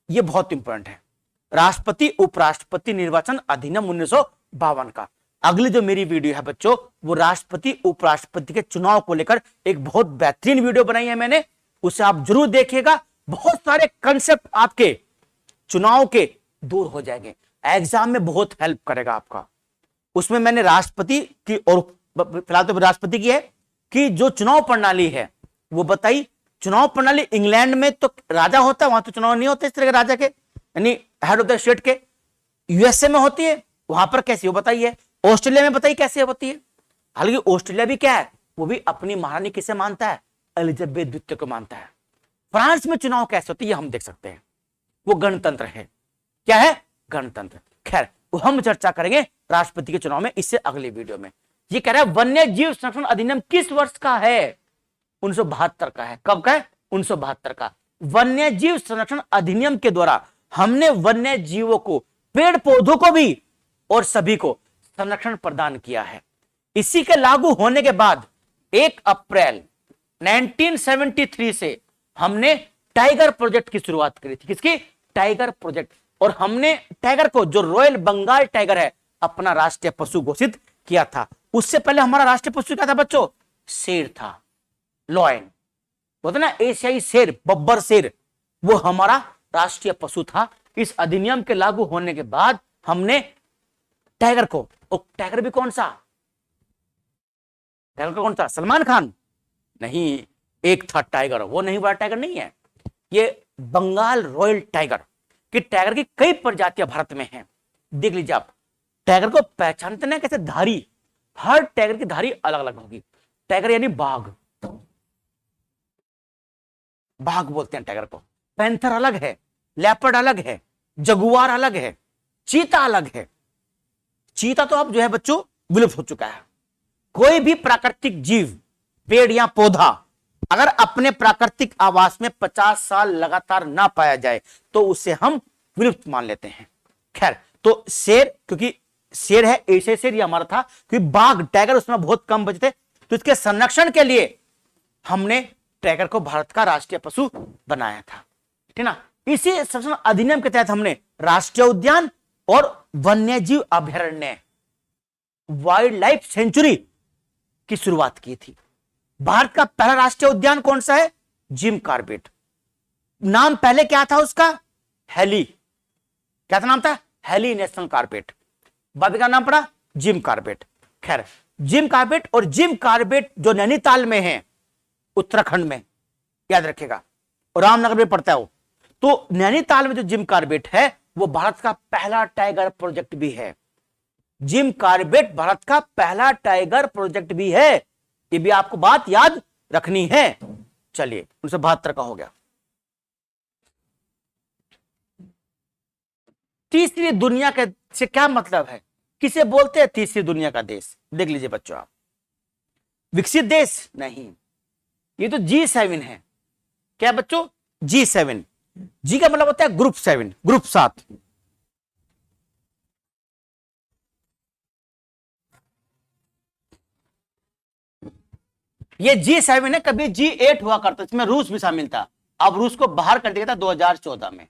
ये बहुत इंपॉर्टेंट है। राष्ट्रपति उपराष्ट्रपति निर्वाचन अधिनियम 1952 का। अगली जो मेरी वीडियो है बच्चों, वो राष्ट्रपति उपराष्ट्रपति के चुनाव को लेकर एक बहुत बेहतरीन वीडियो बनाई है मैंने, उसे आप जरूर देखिएगा। बहुत सारे कंसेप्ट आपके चुनाव के दूर हो जाएंगे, एग्जाम में बहुत हेल्प करेगा आपका। उसमें मैंने राष्ट्रपति की, और फिलहाल तो राष्ट्रपति की है, कि जो चुनाव प्रणाली है वो बताई। चुनाव प्रणाली इंग्लैंड में तो राजा होता है, वहां तो चुनाव नहीं होते इस तरह के राजा के, यानी हेड ऑफ द स्टेट के। यूएसए में होती है, वहां पर कैसी हो बताइए। ऑस्ट्रेलिया में बताइए कैसे होती है। हालांकि ऑस्ट्रेलिया भी क्या है, वो भी अपनी महारानी किसे मानता है, एलिजाबेथ द्वितीय को मानता है। फ्रांस में चुनाव कैसे होती है ये हम देख सकते हैं, वो गणतंत्र है। क्या है, गणतंत्र। खैर वो हम चर्चा करेंगे राष्ट्रपति के चुनाव में, इससे अगली वीडियो में। ये कह रहा है वन्य जीव संरक्षण अधिनियम किस वर्ष का है, 1972 का है। कब का है, 1972 का। वन्य जीव संरक्षण अधिनियम के द्वारा हमने वन्य जीवों को, पेड़ पौधों को भी और सभी को संरक्षण प्रदान किया है। इसी के लागू होने के बाद 1 अप्रैल 1973 से हमने टाइगर प्रोजेक्ट की शुरुआत करी थी। किसकी, टाइगर प्रोजेक्ट। और हमने टाइगर को, जो रॉयल बंगाल टाइगर है, अपना राष्ट्रीय पशु घोषित किया था। उससे पहले हमारा राष्ट्रीय पशु क्या था बच्चों, शेर था, लॉयन। बोलते ना एशियाई शेर, बब्बर शेर, वो हमारा राष्ट्रीय पशु था। इस अधिनियम के लागू होने के बाद हमने टाइगर को, और टाइगर भी कौन सा, टाइगर कौन सा, सलमान खान नहीं, एक था टाइगर, वो नहीं, बड़ा टाइगर नहीं है, ये बंगाल रॉयल टाइगर। कि टाइगर की कई प्रजातियां भारत में हैं। देख लीजिए आप, टाइगर को पहचानते ना कैसे, धारी, हर टाइगर की धारी अलग अलग होगी। टाइगर यानी बाघ, बाघ बोलते हैं टाइगर को। पैंथर अलग है, लेपर्ड अलग है, जगुआर अलग है, चीता अलग है। चीता तो अब जो है बच्चों विलुप्त हो चुका है। कोई भी प्राकृतिक जीव, पेड़ या पौधा, अगर अपने प्राकृतिक आवास में 50 साल लगातार ना पाया जाए तो उसे हम विलुप्त मान लेते हैं। खैर, तो शेर, क्योंकि शेर है, एशियाई शेर ये हमारा था, क्योंकि बाघ, टाइगर उसमें बहुत कम बचे थे, तो इसके संरक्षण के लिए हमने टाइगर को भारत का राष्ट्रीय पशु बनाया था, ठीक ना। इसी संरक्षण अधिनियम के तहत हमने राष्ट्रीय उद्यान और वन्यजीव अभयारण्य, वाइल्ड लाइफ सेंचुरी की शुरुआत की थी। भारत का पहला राष्ट्रीय उद्यान कौन सा है, जिम कॉर्बेट। नाम पहले क्या था उसका, हेली, क्या था नाम था, हेली नेशनल कॉर्बेट। बाद का नाम पड़ा जिम कॉर्बेट। खैर, जिम कॉर्बेट, और जिम कॉर्बेट जो नैनीताल में है, उत्तराखंड में, याद रखेगा, और रामनगर में पड़ता है वो। तो नैनीताल में जो जिम कॉर्बेट है वो भारत का पहला टाइगर प्रोजेक्ट भी है। जिम कॉर्बेट भारत का पहला टाइगर प्रोजेक्ट भी है, ये भी आपको बात याद रखनी है। चलिए 1972 का हो गया। तीसरी दुनिया के से क्या मतलब है, किसे बोलते हैं तीसरी दुनिया का देश, देख लीजिए बच्चों आप। विकसित देश नहीं, ये तो G7 है। क्या बच्चों, G7। जी का मतलब होता है ग्रुप 7, ग्रुप 7। ये G7 है, कभी G8 हुआ करता, इसमें रूस भी शामिल था। अब रूस को बाहर कर दिया था 2014 में।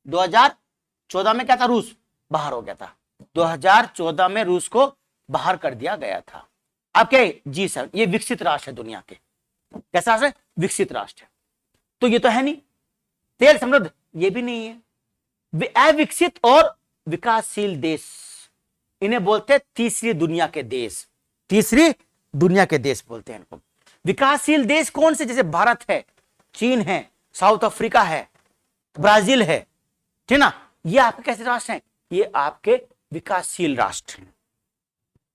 2014 में क्या था, रूस बाहर हो गया था। 2014 में रूस को बाहर कर दिया गया था। अब क्या है, G7 ये विकसित राष्ट्र है दुनिया के। कैसा राष्ट्र है, विकसित राष्ट्र है। तो ये तो है नहीं, तेल समृद्ध ये भी नहीं है। अविकसित और विकासशील देश, इन्हें बोलते हैं तीसरी दुनिया के देश। तीसरी दुनिया के देश बोलते हैं इनको। विकासशील देश कौन से, जैसे भारत है, चीन है, साउथ अफ्रीका है, ब्राजील है, ठीक ना, ये आपके कैसे राष्ट्र हैं, ये आपके विकासशील राष्ट्र हैं,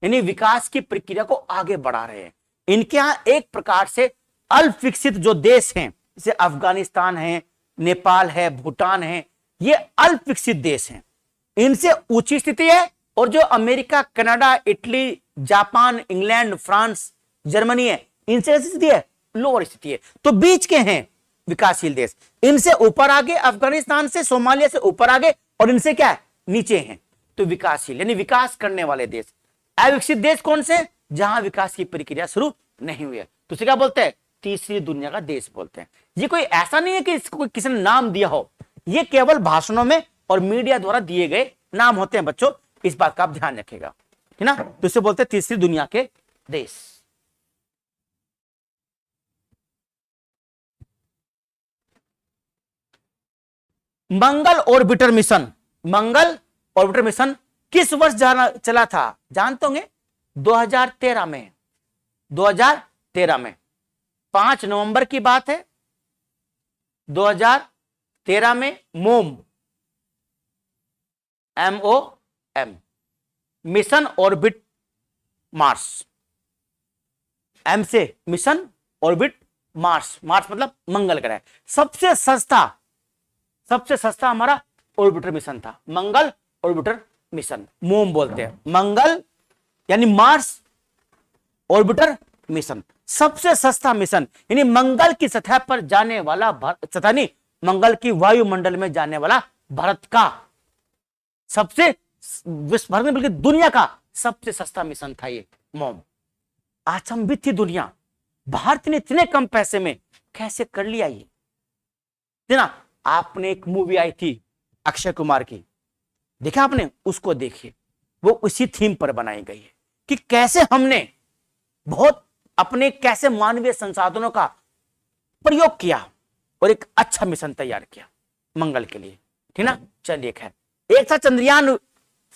यानी विकास की प्रक्रिया को आगे बढ़ा रहे हैं। इनके यहां एक प्रकार से अल्प विकसित जो देश हैं, जैसे अफगानिस्तान है, नेपाल है, भूटान है, ये अल्प विकसित देश हैं, इनसे ऊंची स्थिति है। और जो America, Canada, Italy, Japan, England, France, Germany है, इनसे कैसी स्थिति है, लोअर स्थिति है। तो बीच के हैं विकासशील देश, इनसे ऊपर आगे, अफगानिस्तान से, सोमालिया से ऊपर आगे, और इनसे क्या है, नीचे हैं। तो विकासशील यानी विकास करने वाले देश। अविकसित देश कौन से, जहां विकास की प्रक्रिया शुरू नहीं हुई है, तो उसे क्या बोलते हैं, तीसरी दुनिया का देश बोलते हैं। ये कोई ऐसा नहीं है कि इसको किसी ने नाम दिया हो, ये केवल भाषणों में और मीडिया द्वारा दिए गए नाम होते हैं बच्चों, इस बात का आप ध्यान रखिएगा, है ना। तो इसे बोलते हैं तीसरी दुनिया के देश। मंगल ऑर्बिटर मिशन, मंगल ऑर्बिटर मिशन किस वर्ष चला था, जानते होंगे, 2013 में। 2013 में 5 नवंबर की बात है। 2013 में मोम, MOM, mission orbit Mars, M से मिशन ऑर्बिट मार्स, मार्स मतलब मंगल ग्रह। सबसे सस्ता हमारा ऑर्बिटर मिशन था, मंगल ऑर्बिटर मिशन, मोम बोलते हैं। मंगल यानी मार्स ऑर्बिटर मिशन, सबसे सस्ता मिशन, यानी मंगल की सतह पर जाने वाला, सतह नहीं, मंगल की वायुमंडल में जाने वाला भारत का सबसे, विश्व भर में बल्कि दुनिया का सबसे सस्ता मिशन था ये मोम। अचंभित थी दुनिया, भारत ने इतने कम पैसे में कैसे कर लिया ये, ना। आपने एक मूवी आई थी अक्षय कुमार की, देखा आपने, उसको देखिए, वो उसी थीम पर बनाई गई है कि कैसे हमने बहुत अपने कैसे मानवीय संसाधनों का प्रयोग किया और एक अच्छा मिशन तैयार किया मंगल के लिए, ठीक ना। चलिए खैर, एक था चंद्रयान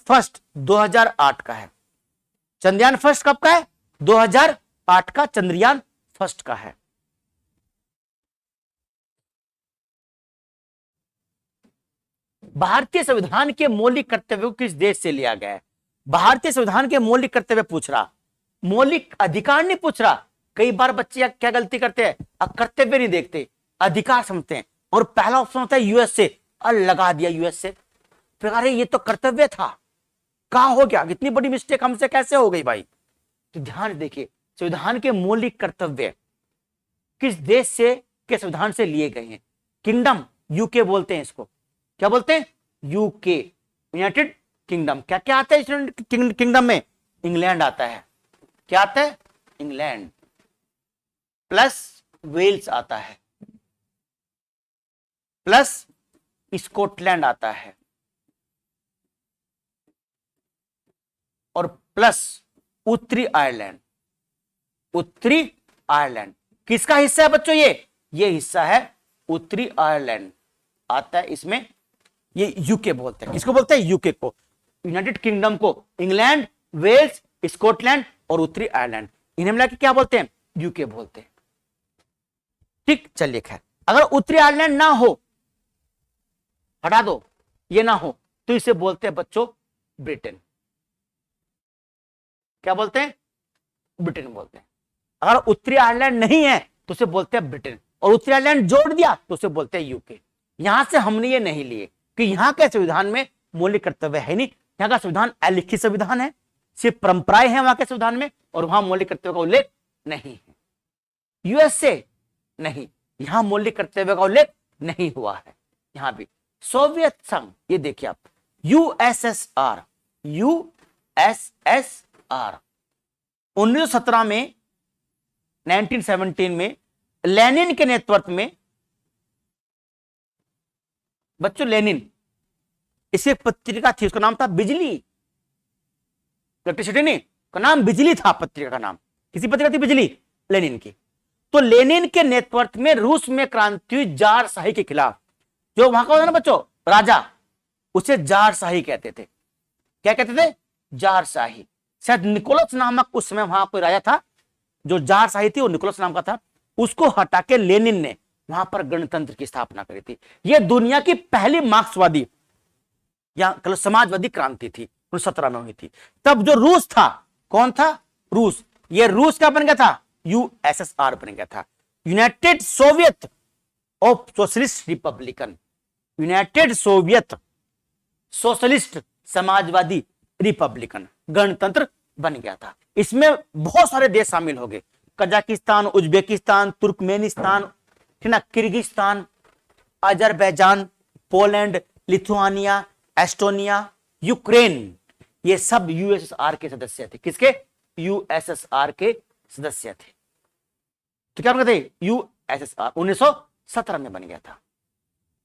फर्स्ट, 2008 का है। चंद्रयान फर्स्ट कब का है, 2008 का चंद्रयान फर्स्ट का है। भारतीय संविधान के मौलिक कर्तव्यों को किस देश से लिया गया है, भारतीय संविधान के मौलिक कर्तव्य पूछ रहा, मौलिक अधिकार नहीं पूछ रहा। कई बार बच्चे क्या गलती करते हैं, कर्तव्य नहीं देखते, अधिकार समझते हैं, और पहला ऑप्शन होता है यूएस से, और लगा दिया यूएस से, फिर अरे ये तो कर्तव्य था, कहां हो गया, इतनी बड़ी मिस्टेक हमसे कैसे हो गई भाई। तो ध्यान देखिए, संविधान के मौलिक कर्तव्य किस देश से के संविधान से लिए गए हैं, किंगडम, यूके बोलते हैं इसको, क्या बोलते हैं, यूके, यूनाइटेड किंगडम। क्या क्या आता है किंगडम में, इंग्लैंड आता है, क्या आता है, इंग्लैंड, प्लस वेल्स आता है, प्लस स्कॉटलैंड आता है, और प्लस उत्तरी आयरलैंड। उत्तरी आयरलैंड किसका हिस्सा है बच्चों, ये हिस्सा है उत्तरी आयरलैंड आता है इसमें। ये यूके बोलते हैं, किसको बोलते हैं, यूके को, यूनाइटेड किंगडम को। इंग्लैंड, वेल्स, स्कॉटलैंड और उत्तरी आयरलैंड, इन्हें मिला के क्या बोलते हैं, यूके बोलते हैं। ठीक, चलिए खैर, अगर उत्तरी आयरलैंड ना हो, हटा दो, ये ना हो, तो इसे बोलते हैं बच्चों ब्रिटेन। क्या बोलते हैं, ब्रिटेन बोलते हैं। अगर उत्तरी आयरलैंड नहीं है तो उसे बोलते हैं ब्रिटेन, और उत्तरी आयरलैंड जोड़ दिया तो उसे बोलते हैं यूके। यहां से हमने ये नहीं लिए कि यहां के संविधान में मौलिक कर्तव्य है नहीं, यहां का संविधान अलिखित संविधान है, सिर्फ परंपराएं हैं वहां के संविधान में, और वहां मौलिक कर्तव्य का उल्लेख नहीं है। यूएसए नहीं, यहां मौलिक कर्तव्य का उल्लेख नहीं हुआ है। यहां भी सोवियत संघ, ये देखिए आप, यूएसएसआर, यूएसएसआर 1917 में 1917 में लेनिन के नेतृत्व में, बच्चों लेनिन, इसे पत्रिका थी, उसका नाम था बिजली, इलेक्ट्रिसिटी नहीं, का नाम बिजली था, पत्रिका का नाम, किसी पत्रिका थी बिजली, लेनिन की। तो लेनिन के नेतृत्व में रूस में क्रांति हुई जार शाही के खिलाफ। जो वहां का होता ना बच्चों राजा, उसे जार शाही कहते थे। क्या कहते थे? जार शाही। शायद निकोलस नामक उस समय वहां कोई राजा था, जो जार शाही थी वो निकोलस नाम का था। उसको हटा के लेनिन ने वहां पर गणतंत्र की स्थापना करी थी। यह दुनिया की पहली मार्क्सवादी या समाजवादी क्रांति थी, 1917 में हुई थी। तब जो रूस था, कौन था? रूस। ये रूस क्या बन गया था? यूएसएसआर बन गया था, United Soviet of socialist Republican, United Soviet socialist Samajwadi Republican, गणतंत्र बन गया था। इसमें बहुत सारे देश शामिल हो गए, कजाकिस्तान, उज्बेकिस्तान, तुर्कमेनिस्तान, ठीक ना, Kyrgyzstan, Azerbaijan, Poland, Lithuania, Estonia, Ukraine, ये सब यूएसएसआर के सदस्य थे। किसके? यूएसएसआर के सदस्य थे। तो क्या बन गए थे? यूएसएसआर 1917 में बन गया था।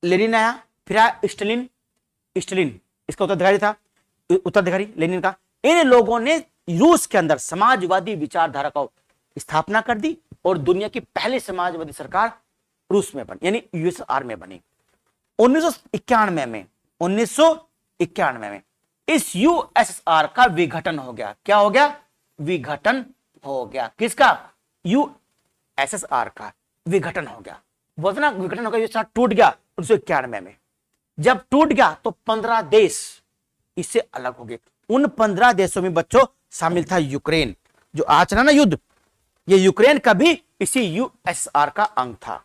लेनिन आया, फिर आया स्टालिन, स्टालिन इसका उत्तराधिकारी था, उत्तराधिकारी लेनिन का। इन लोगों ने रूस के अंदर समाजवादी विचारधारा का स्थापना कर दी और दुनिया की पहली समाजवादी सरकार रूस में बनी, यानी यूएसएसआर में बनी। 1991 में इस यूएसएसआर का विघटन हो गया। क्या हो गया? विघटन हो गया। किसका? यूएसएसआर का विघटन हो गया। बोलते ना विघटन हो गया, यूएसएसआर टूट गया 1991 में। जब टूट गया तो 15 देश इससे अलग हो गए। उन 15 देशों में बच्चों शामिल था यूक्रेन, जो आज चला ना युद्ध, ये यूक्रेन का भी इसी यूएसएसआर का अंग था।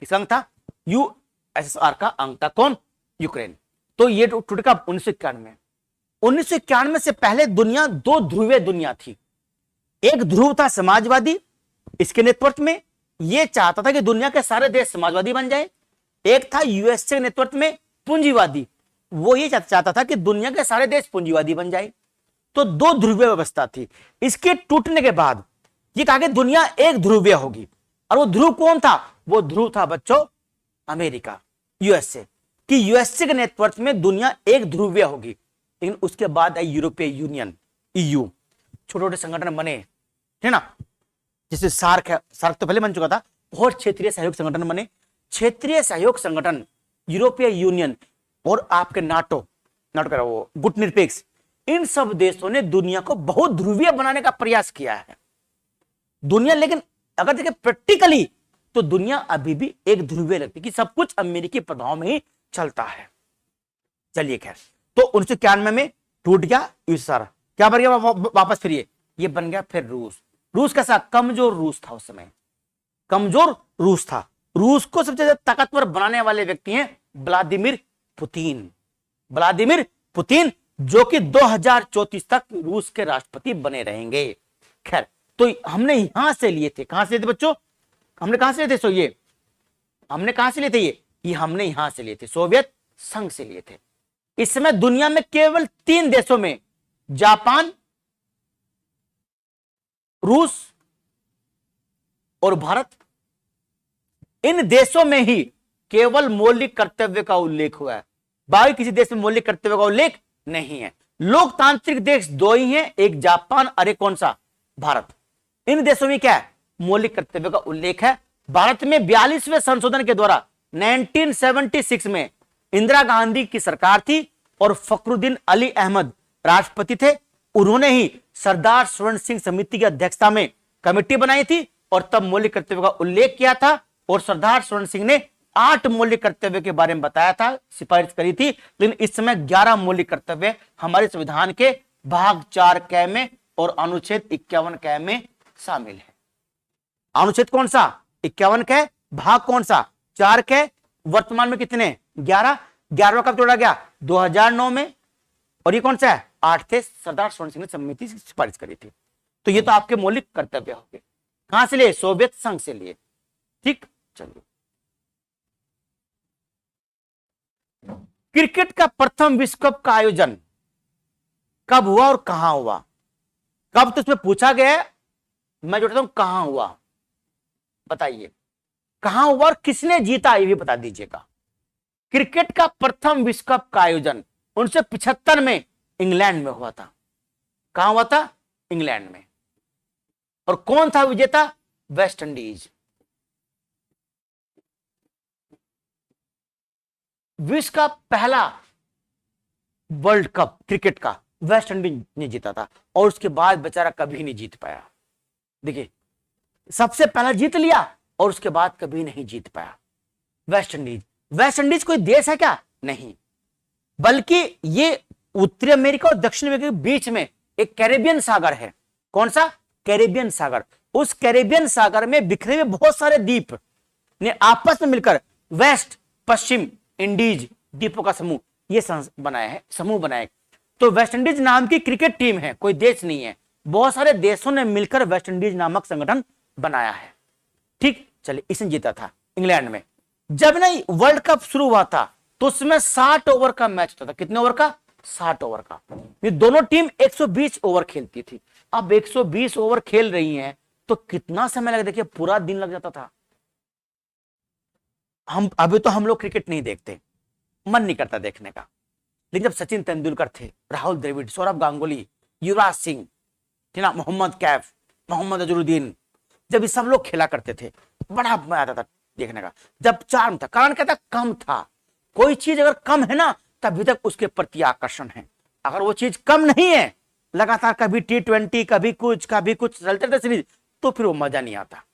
किस अंग था? यूएसएसआर का अंग था। कौन? यूक्रेन। तो ये टूट गया 1991 में। 1991 से पहले दुनिया दो ध्रुवीय दुनिया थी। एक ध्रुव था समाजवादी, इसके नेतृत्व में यह चाहता था कि दुनिया के सारे देश समाजवादी बन जाए। एक था यूएसए के नेतृत्व में पूंजीवादी, वो ये चाहता था कि दुनिया के सारे देश पूंजीवादी बन जाए। तो दो ध्रुवीय व्यवस्था थी। इसके टूटने के बाद ये कहा कि दुनिया एक ध्रुवीय होगी। और वो ध्रुव कौन था? वो ध्रुव था बच्चों अमेरिका, यूएसए, कि यूएसए के नेतृत्व में दुनिया एक ध्रुवीय होगी। लेकिन उसके बाद आई यूरोपीय यूनियन, ईयू, छोटे छोटे संगठन बने, है ना, जैसे सार्क है, सार्क तो पहले बन चुका था, और क्षेत्रीय सहयोग संगठन बने। क्षेत्रीय सहयोग संगठन, यूरोपीय यूनियन और आपके नाटो, नाटो का वो गुटनिरपेक्ष, इन सब देशों ने दुनिया को बहुत ध्रुवीय बनाने का प्रयास किया है। दुनिया, लेकिन अगर देखें प्रैक्टिकली तो दुनिया अभी भी एक ध्रुवीय लगती है कि सब कुछ अमेरिकी प्रभाव में ही चलता है। चलिए खैर, तो 1991 में टूट गया यूएसएसआर, क्या बन गया वापस? फिर ये बन गया फिर रूस। रूस कैसा? कमजोर रूस था उस समय, कमजोर रूस था। रूस को सबसे ज्यादा ताकतवर बनाने वाले व्यक्ति हैं व्लादिमीर पुतिन। व्लादिमीर पुतिन जो कि 2034 तक रूस के राष्ट्रपति बने रहेंगे। खैर, तो हमने यहां से लिए थे, कहां से लिए थे बच्चों? हमने कहां से लिए थे? सो ये हमने कहां से लिए थे? ये हमने यहां से लिए थे, सोवियत संघ से लिए थे। इस समय दुनिया में केवल 3 देशों में, जापान, रूस और भारत, इन देशों में ही केवल मौलिक कर्तव्य का उल्लेख हुआ है। बाकी किसी देश में मौलिक कर्तव्य का उल्लेख नहीं है। लोकतांत्रिक देश 2 ही हैं, एक जापान, अरे कौन सा? भारत। इन देशों में क्या है? मौलिक कर्तव्य का उल्लेख है। भारत में 42वें संशोधन के द्वारा 1976 में इंदिरा गांधी की सरकार थी और फखरुद्दीन अली अहमद राष्ट्रपति थे। उन्होंने ही सरदार स्वर्ण सिंह समिति की अध्यक्षता में कमेटी बनाई थी और तब मौलिक कर्तव्य का उल्लेख किया था। और सरदार स्वर्ण सिंह ने 8 मौलिक कर्तव्य के बारे में बताया था, सिफारिश करी थी। लेकिन इस समय 11 मौलिक कर्तव्य हमारे संविधान के भाग 4 क में और अनुच्छेद 51 क में शामिल है। अनुच्छेद कौन सा? 51 क, भाग कौन सा? 4 क। वर्तमान में कितने? 11। 11वां कब जोड़ा गया? 2009 में। और ये कौन सा है? 8 थे, सरदार स्वर्ण सिंह ने समिति से सिफारिश करी थी। तो ये तो आपके मौलिक कर्तव्य हो गए। कहां से लिए? सोवियत संघ से लिए। ठीक, चलिए। क्रिकेट का प्रथम विश्व कप का आयोजन कब हुआ और कहां हुआ। कब तो इसमें पूछा गया है, मैं जोड़ता हूं कहां हुआ, बताइए कहां हुआ और किसने जीता, ये भी बता दीजिएगा। क्रिकेट का प्रथम विश्व कप का आयोजन 1975 में इंग्लैंड में हुआ था। कहां हुआ था? इंग्लैंड में। और कौन था विजेता? West Indies. विश्व का पहला वर्ल्ड कप क्रिकेट का वेस्ट इंडीज ने जीता था, और उसके बाद बेचारा कभी नहीं जीत पाया। देखिए, सबसे पहला जीत लिया और उसके बाद कभी नहीं जीत पाया वेस्ट इंडीज। वेस्ट इंडीज कोई देश है क्या? नहीं, बल्कि ये उत्तरी अमेरिका और दक्षिण अमेरिका के बीच में एक कैरेबियन सागर है। कौन सा? कैरेबियन सागर। उस कैरेबियन सागर में बिखरे हुए बहुत सारे द्वीप ने आपस में मिलकर वेस्ट पश्चिम इंडीज द्वीपों का समूह ये बनाया है, समूह बनाया है। तो वेस्ट इंडीज नाम की क्रिकेट टीम है, कोई देश नहीं है। बहुत सारे देशों ने मिलकर वेस्ट इंडीज नामक संगठन बनाया है। ठीक, चलिए, इसने जीता था इंग्लैंड में। जब ना वर्ल्ड कप शुरू हुआ था तो उसमें 60 ओवर का मैच होता था। कितने ओवर का? 60 ओवर का। ये दोनों टीम 120 ओवर खेलती थी। अब 120 ओवर खेल रही हैं तो कितना समय लगा, देखिए पूरा दिन लग जाता था। अभी तो हम लोग क्रिकेट नहीं देखते, मन नहीं करता देखने का, लेकिन जब सचिन तेंदुलकर थे, राहुल द्रविड़, सौरभ गांगुली, युवराज सिंह, मोहम्मद कैफ, मोहम्मद अजरुद्दीन, जब ये सब लोग खेला करते थे, बड़ा मजा आता था देखने का। जब चार्म था, कारण क्या था? कम था। कोई चीज अगर कम है ना, तभी तक उसके प्रति आकर्षण है। अगर वो चीज कम नहीं है, लगातार कभी T20 कभी कुछ चलते थे सीरीज, तो फिर वो मजा नहीं आता।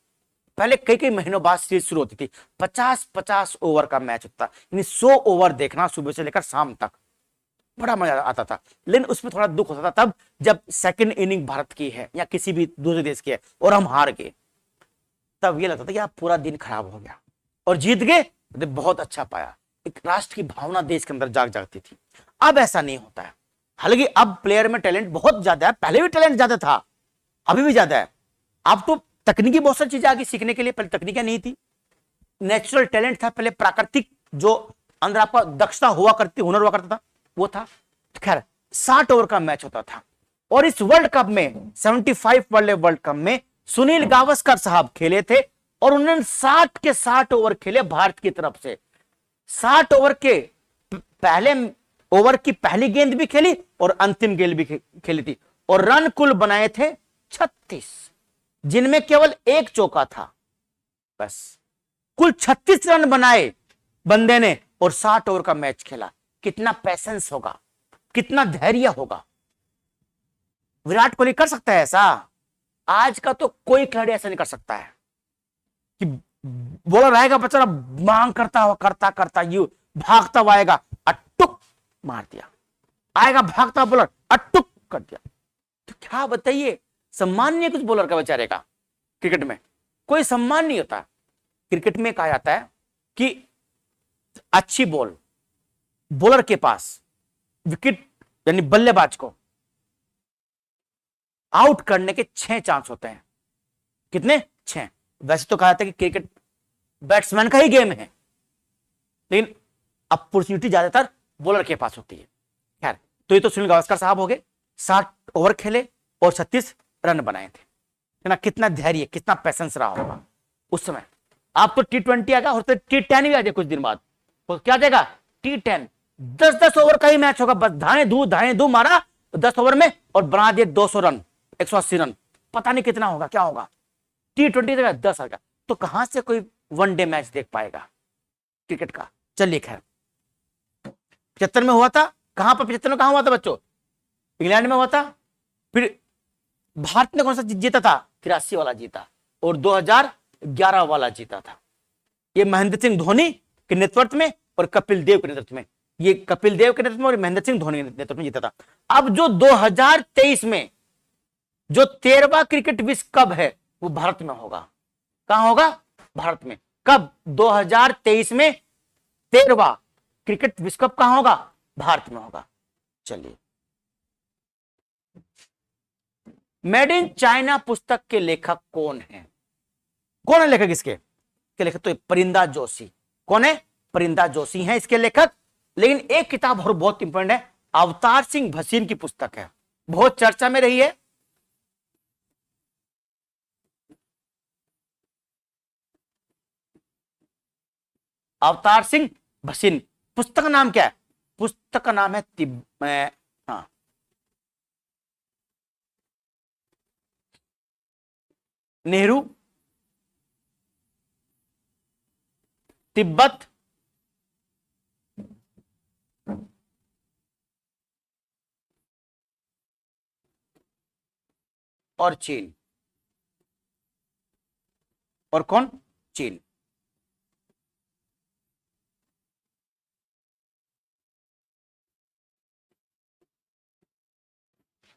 पहले कई कई महीनों बाद सीरीज शुरू होती थी, 50-50 ओवर का मैच होता, यानी 100 ओवर देखना सुबह से लेकर शाम तक, बड़ा मजा आता था। लेकिन उसमें थोड़ा दुख होता था तब जब सेकंड इनिंग भारत की है या किसी भी दूसरे देश की है और हम हार गए, तब ये लगता था कि यार पूरा दिन खराब हो गया। और जीत गए तो बहुत अच्छा पाया। एक राष्ट्र की भावना देश के अंदर जागती थी। अब ऐसा नहीं होता है। हालांकि अब प्लेयर में टैलेंट बहुत ज्यादा है, पहले भी टैलेंट ज्यादा था, अभी भी ज्यादा है। अब तो तकनीकी बहुत सारी चीजें आगे सीखने के लिए, पहले तकनीकें नहीं थी, नेचुरल टैलेंट था, पहले प्राकृतिक जो अंदर आपका दक्षता हुआ करती, हुनर हुआ करता था, वो था। तो खैर 60 ओवर का मैच होता था। और इस वर्ल्ड कप में 75 वर्ल्ड कप में सुनील गावस्कर साहब खेले थे और उन्होंने 60 के 60 ओवर खेले भारत की तरफ से। 60 ओवर के पहले ओवर की पहली गेंद भी खेली और अंतिम गेंद भी खेली थी, और रन कुल बनाए थे 36, जिनमें केवल एक चौका था। बस कुल 36 रन बनाए बंदे ने और 60 ओवर का मैच खेला। कितना पैसेंस होगा, कितना धैर्य होगा। विराट कोहली कर सकता है ऐसा? आज का तो कोई खिलाड़ी ऐसा नहीं कर सकता है कि बॉलर आएगा बेचारा मांग करता यू भागता हुआ आएगा, अटुक मार दिया, आएगा भागता बॉलर अटुक कर दिया। तो क्या बताइए, सम्मान नहीं है कुछ बॉलर का बेचारे का? क्रिकेट में कोई सम्मान नहीं होता। क्रिकेट में कहा जाता है कि अच्छी बॉल बॉलर के पास, विकेट यानी बल्लेबाज को आउट करने के 6 चांस होते हैं। कितने? 6। वैसे तो कहा जाता है कि क्रिकेट बैट्समैन का ही गेम है, लेकिन अपॉर्चुनिटी ज्यादातर बॉलर के पास होती है। खैर, तो ये तो सुनील गावस्कर साहब हो गए, 60 ओवर खेले और 36 रन बनाए थे, है ना? कितना धैर्य, कितना पैसेंस रहा होगा उस समय। आप तो T20 आएगा और T10 भी आ जाए कुछ दिन बाद, तो क्या आ जाएगा? T10 10-10 ओवर का ही मैच होगा, बस धाए दू मारा 10 ओवर में और बना दिए 200 रन, 180 रन, पता नहीं कितना होगा, क्या होगा। T20 जगह 10 आ गया, तो कहां से कोई वनडे मैच देख पाएगा क्रिकेट का? चलिए खैर, 75 में हुआ था। कहां पर 75 में कहां हुआ था बच्चों? इंग्लैंड में हुआ था। फिर भारत ने कौन सा जीता था? 83 वाला जीता, और 2011 वाला जीता था। ये महेंद्र सिंह धोनी के नेतृत्व में और कपिल देव के नेतृत्व में, ये कपिल देव के नेतृत्व में और महेंद्र सिंह धोनी के नेतृत्व में जीता था। अब जो 2023 में जो 13वां क्रिकेट विश्व कप है वो भारत में होगा। कहां होगा? भारत में। कब? 2023 में 13वां क्रिकेट विश्व कप कहां होगा? भारत में होगा। चलिए, मेड इन चाइना पुस्तक के लेखक कौन है? कौन है लेखक इसके? के लेखक तो परिंदा जोशी। कौन है? परिंदा जोशी हैं इसके लेखक। लेकिन एक किताब और बहुत इंपॉर्टेंट है, अवतार सिंह भसीन की पुस्तक है। बहुत चर्चा में रही है। अवतार सिंह भसीन। पुस्तक का नाम क्या है? पुस्तक का नाम है हाँ, नेहरू तिब्बत और चीन। और कौन? चीन।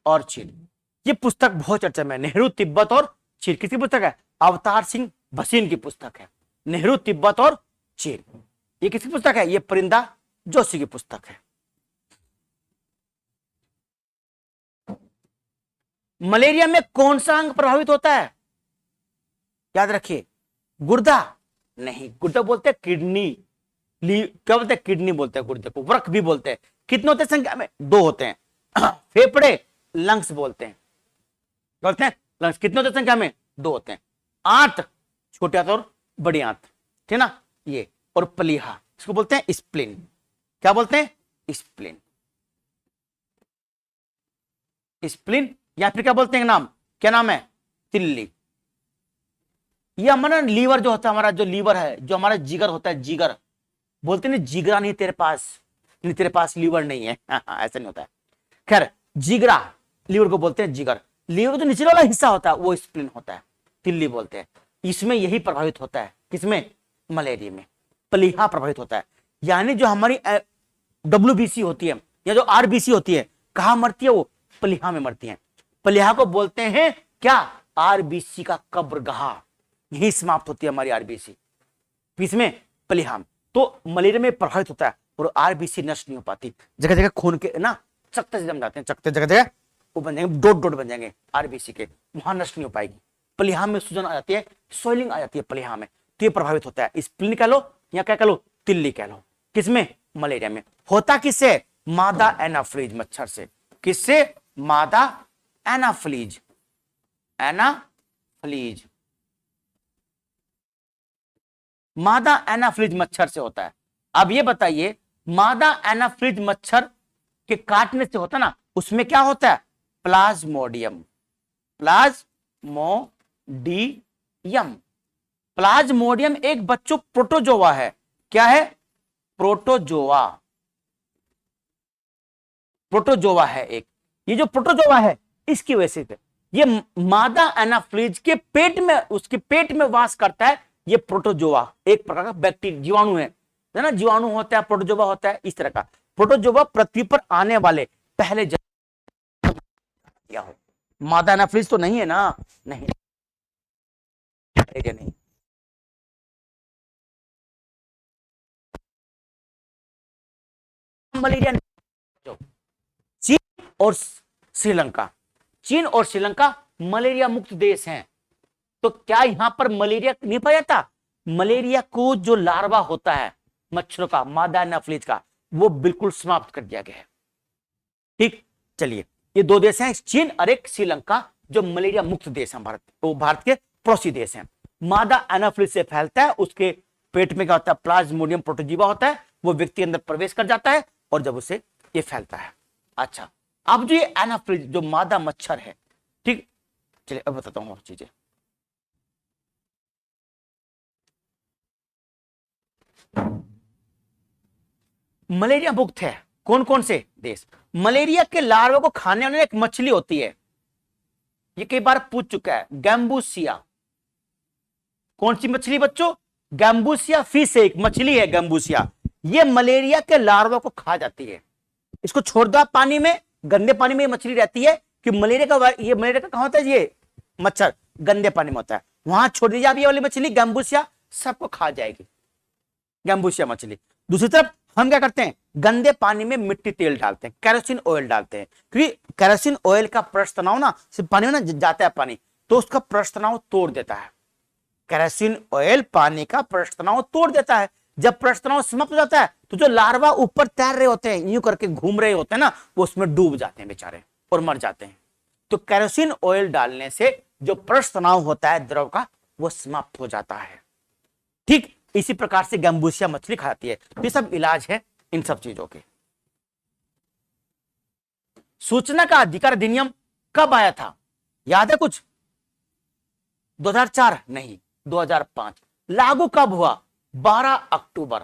और चीन। ये पुस्तक बहुत चर्चा में, नेहरू तिब्बत और चीन। किसकी पुस्तक है? अवतार सिंह भसीन की पुस्तक है, नेहरू तिब्बत और चीन। ये किसकी पुस्तक है? ये परिंदा जोशी की पुस्तक है। मलेरिया में कौन सा अंग प्रभावित होता है? याद रखिए, गुर्दा नहीं, गुर्दा बोलते हैं किडनी। क्या बोलते हैं? किडनी बोलते हैं गुर्दे को। वृक्क भी बोलते हैं। कितने होते हैं संख्या में? 2 होते हैं। फेफड़े लंग्स बोलते हैं, बोलते हैं लंग्स। कितने होते हैं संख्या में? 2 होते हैं। आंत, छोटी आंत और बड़ी आंत, ठीक ना ये। और प्लीहा, इसको बोलते हैं स्प्लीन। क्या बोलते हैं? स्प्लीन। स्प्लीन या फिर क्या बोलते हैं नाम? क्या नाम है? तिल्ली। ये हमारा लीवर जो होता है, हमारा जो लीवर है, जो हमारा जिगर होता है, जिगर बोलते हैं जिगरा नहीं तेरे पास, नहीं तेरे पास लीवर नहीं है। ऐसा नहीं होता है। खैर, जिगरा लीवर को बोलते हैं जिगर। लीवर जो निचले वाला हिस्सा होता है वो स्प्लीन होता है, तिल्ली बोलते हैं। इसमें यही प्रभावित होता है। किसमें? मलेरिया में प्लीहा प्रभावित होता है। यानी जो हमारी WBC होती है या जो RBC होती है, कहां मरती है? वो प्लीहा में मरती है। प्लीहा को बोलते हैं क्या? RBC का कब्रगाह। यही समाप्त होती है हमारी RBC, इसमें प्लीहा में। तो मलेरिया में प्रभावित होता है और RBC नष्ट नहीं हो पाती। जगह जगह खून के ना चकते से जम जाते हैं, चकते जगह जगह वो बन जाएंगे, डॉट डॉट बन जाएंगे RBC के, वहां नष्ट नहीं हो पाएगी। प्लीहा में सूजन आ जाती है, सोइलिंग आ जाती है प्लीहा में, तो ये प्रभावित होता है। स्प्लीन कह लो या क्या कह लो, तिल्ली कह लो। किसमें? मलेरिया में। होता किससे? मादा एनाफ्लीज मच्छर से। किससे? मादा एनाफ्लीज, एनाफ्लीज, मादा एनाफ्लीज मच्छर से होता है। अब ये बताइए, मादा एनाफ्लीज मच्छर के काटने से होता ना, उसमें क्या होता है? Plasmodium, Plasmodium. प्लाज्मोडियम एक बच्चों प्रोटोजोआ है। क्या है? प्रोटोजोआ, प्रोटोजोआ है एक। ये जो प्रोटोजोआ है, इसकी वजह से ये मादा एनाफ्लीज के पेट में, उसके पेट में वास करता है। ये प्रोटोजोआ एक प्रकार का बैक्टीरिया, जीवाणु है ना, जीवाणु होता है, प्रोटोजोआ होता है, इस तरह का। प्रोटोजोआ पृथ्वी पर आने वाले पहले क्या हो? मादा एनाफ्लीज तो नहीं है ना? नहीं, नहीं। मलेरिया। चीन और श्रीलंका, चीन और श्रीलंका मलेरिया मुक्त देश हैं। तो क्या यहां पर मलेरिया नहीं पाया जाता? मलेरिया को जो लार्वा होता है मच्छरों का, मादा एनाफ्लीज का, वो बिल्कुल समाप्त कर दिया गया है। ठीक, चलिए, ये 2 देश हैं, चीन और एक श्रीलंका, जो मलेरिया मुक्त देश हैं। भारत के पड़ोसी देश हैं। मादा एनाफ्लीज से फैलता है, उसके पेट में क्या होता है? प्लाज्मोडियम प्रोटोजोआ होता है, वो व्यक्ति के अंदर प्रवेश कर जाता है और जब उसे ये फैलता है। अच्छा, अब जो ये एनाफ्लीज जो मादा मच्छर है, ठीक, चलिए अब बताता हूं और चीजें। मलेरिया मुक्त है कौन कौन से देश? मलेरिया के लार्वा को खाने वाली एक मछली होती है, ये कई बार पूछ चुका है, गैम्बूसिया। कौन सी मछली बच्चों? गैम्बूसिया फिश, एक मछली है गैम्बूसिया। ये मलेरिया के लार्वा को खा जाती है। इसको छोड़ दो पानी में, गंदे पानी में ये मछली रहती है कि मलेरिया का, ये मलेरिया का कहां होता है? ये मच्छर गंदे पानी में होता है, वहां छोड़ दीजिए आप ये वाली मछली गैम्बूसिया, सबको खा जाएगी गैम्बूसिया मछली। दूसरी तरफ हम क्या करते हैं? गंदे पानी में मिट्टी तेल डालते हैं, केरोसिन ऑयल डालते हैं, क्योंकि केरोसिन ऑयल का पृष्ठ तनाव ना सिर्फ पानी में ना जाता है पानी, तो उसका पृष्ठ तनाव तोड़ देता है। केरोसिन ऑयल पानी का पृष्ठ तनाव तोड़ देता है। जब पृष्ठ तनाव समाप्त हो जाता है तो जो लार्वा ऊपर तैर रहे होते हैं, यूं करके घूम रहे होते हैं ना, वो उसमें डूब जाते हैं बेचारे और मर जाते हैं। तो केरोसिन ऑयल डालने से जो पृष्ठ तनाव होता है द्रव का वो समाप्त हो जाता है। ठीक इसी प्रकार से गैम्बूसिया मछली खाती है। तो ये सब इलाज है इन सब चीजों के। सूचना का अधिकार अधिनियम कब आया था, याद है कुछ? 2004 नहीं, 2005। लागू कब हुआ? 12 अक्टूबर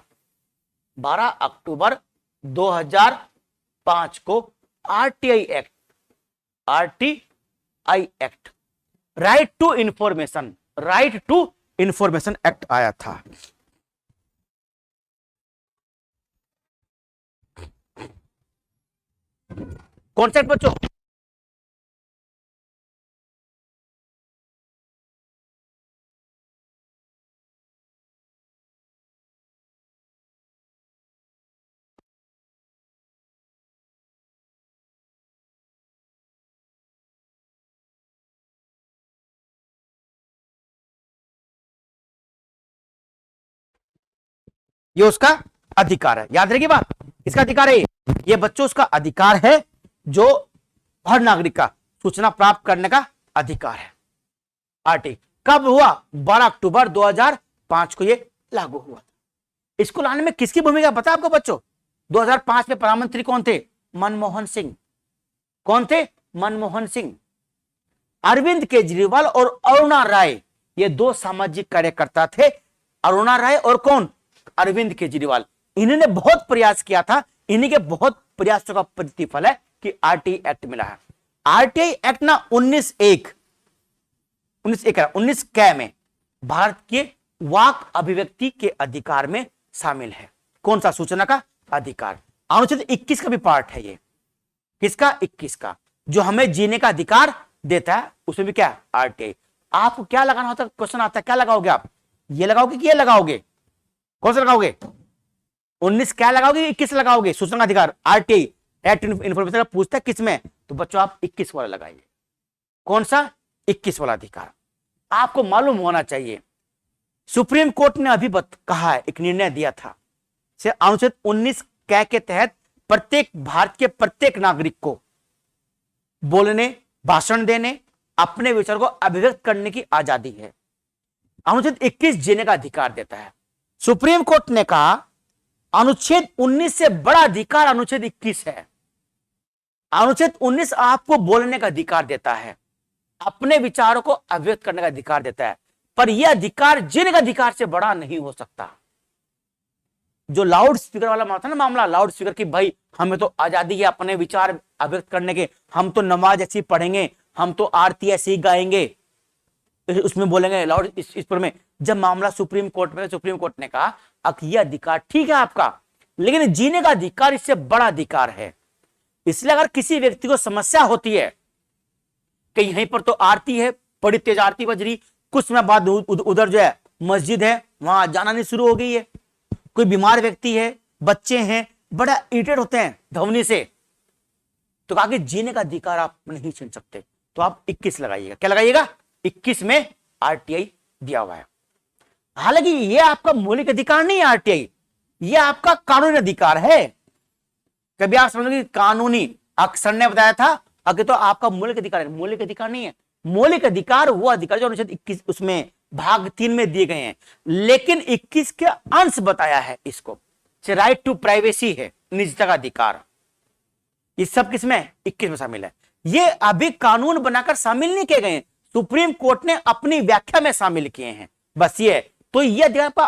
2005 को RTI act right to information act आया था। कौन सा बच्चों? ये उसका अधिकार है, याद रहेगी बात, इसका अधिकार है ये बच्चों उसका अधिकार है जो हर नागरिक का सूचना प्राप्त करने का अधिकार है। आरटी कब हुआ? 12 अक्टूबर 2005 को ये लागू हुआ। इसको लाने में किसकी भूमिका पता है आपको बच्चों? 2005 में प्रधानमंत्री कौन थे? मनमोहन सिंह। कौन थे? मनमोहन सिंह। अरविंद केजरीवाल और अरुणा राय ये दो सामाजिक कार्यकर्ता थे। अरुणा राय और कौन? अरविंद केजरीवाल। इन्होंने बहुत प्रयास किया था, इन्हीं के बहुत प्रयासों का प्रतिफल है कि आरटीआई एक्ट मिला है। आरटीआई एक्ट ना 19 कै में भारत के वाक अभिव्यक्ति के अधिकार में शामिल है। कौन सा? सूचना का अधिकार। अनुच्छेद 21 का भी पार्ट है ये। किसका? 21 का, जो हमें जीने का अधिकार देता है, उसमें भी क्या? आरटीआई। आपको क्या लगाना होता है? क्वेश्चन आता है, क्या लगाओगे आप? ये लगाओगे कि ये लगाओगे? कौन सा लगाओगे? 19 क्या लगाओगे? 21 लगाओगे? सूचना का अधिकार आरटीआई एक्ट इंफॉर्मेशन पूछता है किस में, तो बच्चों आप 21 वाला लगाइए। कौन सा? 21 वाला अधिकार। आपको मालूम होना चाहिए सुप्रीम कोर्ट ने अभी कहा है, एक निर्णय दिया था से अनुच्छेद 19 कै के तहत प्रत्येक भारत के प्रत्येक नागरिक को बोलने, भाषण देने, अपने विचार को अभिव्यक्त करने की आजादी है। अनुच्छेद 21 जीने का अधिकार देता है। सुप्रीम कोर्ट ने कहा अनुच्छेद 19 से बड़ा अधिकार अनुच्छेद 21 है। अनुच्छेद 19 आपको बोलने का अधिकार देता है, अपने विचारों को अभिव्यक्त करने का अधिकार देता है, पर यह अधिकार जीने का अधिकार से बड़ा नहीं हो सकता। जो लाउड स्पीकर वाला था ना मामला, लाउड स्पीकर की भाई हमें तो आजादी है अपने विचार अभिव्यक्त करने के, हम तो नमाज ऐसी पढ़ेंगे, हम तो आरती ऐसी गाएंगे, उसमें बोलेंगे लाउड इस पर में। जब मामला सुप्रीम कोर्ट में, सुप्रीम कोर्ट ने कहा यह अधिकार ठीक है आपका, लेकिन जीने का अधिकार इससे बड़ा अधिकार है। इसलिए अगर किसी व्यक्ति को समस्या होती है कि यहीं पर तो आरती है, बड़ी तेज आरती बज रही, कुछ समय बाद उधर जो है मस्जिद है, वहां जाना नहीं शुरू हो गई है, कोई बीमार व्यक्ति है, बच्चे हैं, बड़ा इरिटेट होते हैं ध्वनि से, तो कहा कि जीने का अधिकार आप नहीं छीन सकते, तो आप 21 लगाइएगा। क्या लगाइएगा? 21 में आरटीआई दिया हुआ है। हालांकि यह आपका मौलिक अधिकार नहीं है आरटीआई, यह आपका कानूनी अधिकार है। कभी आप समझोगे कानूनी, अक्सर ने बताया था अगर तो आपका मौलिक अधिकार है, मौलिक अधिकार नहीं है। मौलिक अधिकार वो अधिकार जो अनुच्छेद 21 उसमें भाग 3 में दिए गए हैं, लेकिन 21 के अंश बताया है इसको, राइट टू प्राइवेसी है, निजता का अधिकार। ये सब किसमें? 21 में शामिल है। ये अभी कानून बनाकर शामिल नहीं किए गए, सुप्रीम कोर्ट ने अपनी व्याख्या में शामिल किए हैं, बस ये। तो यह अधिकार का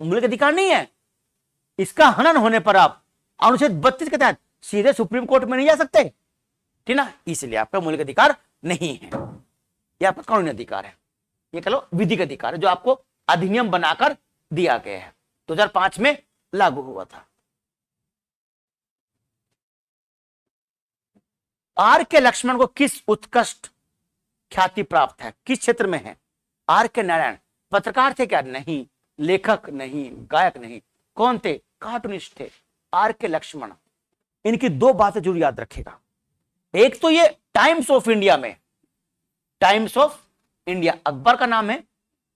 मौलिक अधिकार नहीं है, इसका हनन होने पर आप अनुच्छेद 32 के तहत सीधे सुप्रीम कोर्ट में नहीं जा सकते, ठीक ना, इसलिए आपका मौलिक अधिकार नहीं है, यह आपका कानूनी अधिकार है, ये कह लो विधिक अधिकार है जो आपको अधिनियम बनाकर दिया गया है, 2005 में लागू हुआ था। आर के लक्ष्मण को किस उत्कृष्ट ख्याति प्राप्त है, किस क्षेत्र में है? आर के नारायण पत्रकार थे क्या? नहीं। लेखक नहीं, गायक नहीं, कौन थे? कार्टूनिस्ट थे। आर के लक्ष्मण, इनकी दो बातें जरूर याद रखेगा। एक तो ये टाइम्स ऑफ इंडिया में, टाइम्स ऑफ इंडिया अखबार का नाम है,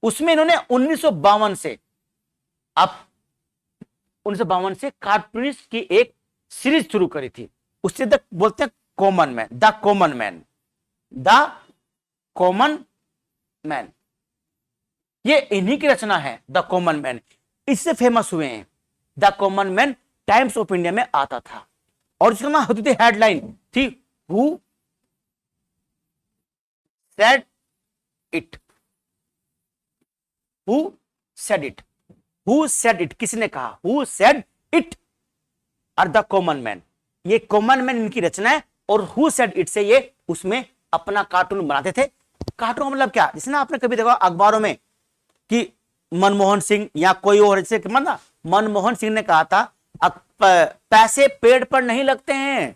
उसमें इन्होंने 1952 से अब 1952 से कार्टूनिस्ट की एक सीरीज शुरू करी थी, उससे तक बोलते हैं common man, the common man, the common man, ये इन्हीं की रचना है द कॉमन मैन, इससे फेमस हुए हैं। The common man times of India में आता था और इसका नाम होती थी, हेडलाइन थी who said it, who said it, who said it, किसने कहा, who said it are the common man, ये कॉमन मैन इनकी रचना है। और हु सेड इट से ये उसमें अपना कार्टून बनाते थे। कार्टून मतलब क्या, जैसे ना आपने कभी देखा अखबारों में कि मनमोहन सिंह या कोई और, जैसे मतलब मनमोहन सिंह ने कहा था पैसे पेड़ पर नहीं लगते हैं,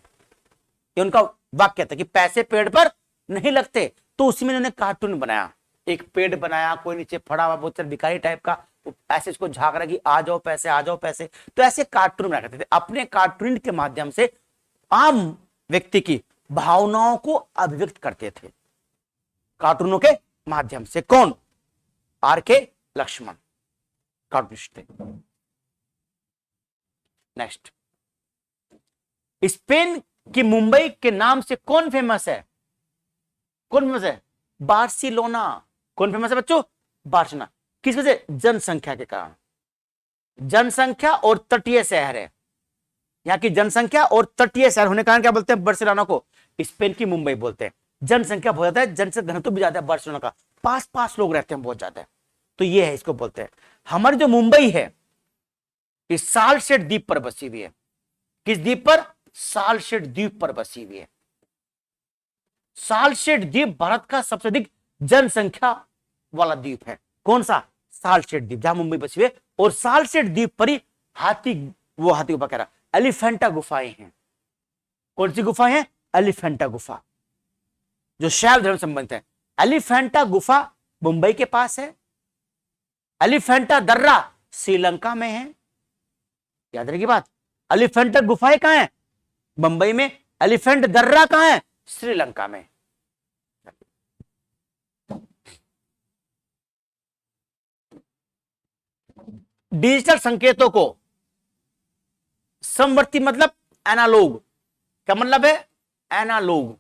ये उनका वाक्य था कि पैसे पेड़ पर नहीं लगते, तो उसी में उन्होंने कार्टून बनाया, एक पेड़ बनाया, कोई नीचे फड़ा हुआ बहुत भिखारी टाइप का, ऐसे इसको झांक रहा कि आ जाओ पैसे, आ जाओ पैसे, तो ऐसे कार्टून बनाया करते थे। अपने कार्टून के माध्यम से आम व्यक्ति की भावनाओं को अभिव्यक्त करते थे, कार्टूनों के माध्यम से। कौन, आर.के. लक्ष्मण कार्टूनिस्ट थे। नेक्स्ट, स्पेन की मुंबई के नाम से कौन फेमस है, कौन फेमस है, बार्सिलोना। कौन फेमस है बच्चों, बार्सिलोना। किस वजह से, जनसंख्या के कारण, जनसंख्या और तटीय शहर है, यहाँ की जनसंख्या और तटीय शहर होने के कारण क्या बोलते हैं बार्सिलोना को, स्पेन की मुंबई बोलते हैं। जनसंख्या बहुत ज्यादा है, जनसंख्या घनत्व भी ज्यादा है बार्सिलोना का, पास पास लोग रहते हैं बहुत ज्यादा है, तो ये है, इसको बोलते हैं। हमारी जो मुंबई है इस सालसेट द्वीप पर बसी हुई है, किस द्वीप पर, सालसेट द्वीप पर बसी हुई है। सालसेट द्वीप भारत का सबसे अधिक जनसंख्या वाला द्वीप है। कौन सा, सालसेट द्वीप, जहां मुंबई बसी हुई है। और सालसेट द्वीप पर ही हाथी गुफा कह रहा, एलिफेंटा गुफाएं हैं। कौन सी गुफाएं हैं, एलिफेंटा गुफा, जो शैव धर्म संबंधित है। एलिफेंटा गुफा मुंबई के पास है, एलिफेंटा दर्रा श्रीलंका में है, याद रखिए बात। एलिफेंटा गुफाएं कहां है, मुंबई में, एलिफेंट दर्रा कहां है, श्रीलंका में। डिजिटल संकेतों को समवर्ती मतलब एनालॉग, क्या मतलब है, एनालॉग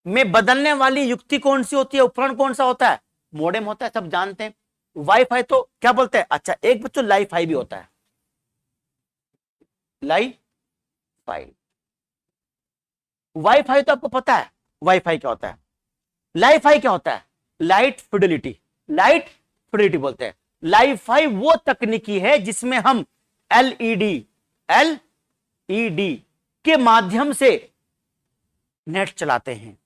में बदलने वाली युक्ति कौन सी होती है, उपकरण कौन सा होता है, मोडेम होता है, सब जानते हैं। वाईफाई तो क्या बोलते हैं, अच्छा एक बच्चों लाईफाई भी होता है, लाईफाई, वाईफाई तो आपको पता है वाईफाई क्या होता है। लाईफाई क्या होता है, लाइट फिडेलिटी, लाइट फिडेलिटी बोलते हैं। लाईफाई वो तकनीकी है जिसमें हम एलईडी के माध्यम से नेट चलाते हैं,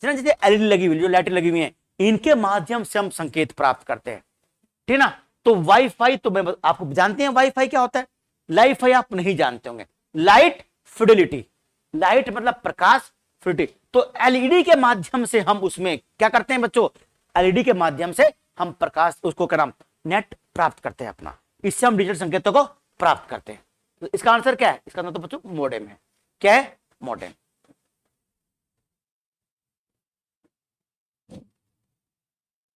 जैसे एलईडी लगी हुई, जो लाइटें लगी हुई हैं, इनके माध्यम से हम संकेत प्राप्त करते हैं, ठीक ना। तो वाईफाई तो मैं आपको जानते हैं वाईफाई क्या होता है, लाईफाई आप नहीं जानते होंगे। लाइट फिडेलिटी, लाइट मतलब प्रकाश, फिडेलिटी, तो एलईडी के माध्यम से हम उसमें क्या करते हैं बच्चों, एलईडी के माध्यम से हम प्रकाश, उसको क्या नाम, नेट प्राप्त करते हैं अपना, इससे हम डिजिटल संकेतों को प्राप्त करते हैं। तो इसका आंसर क्या है, इसका आंसर तो बच्चों मोडेम है। क्या है, मोडेम।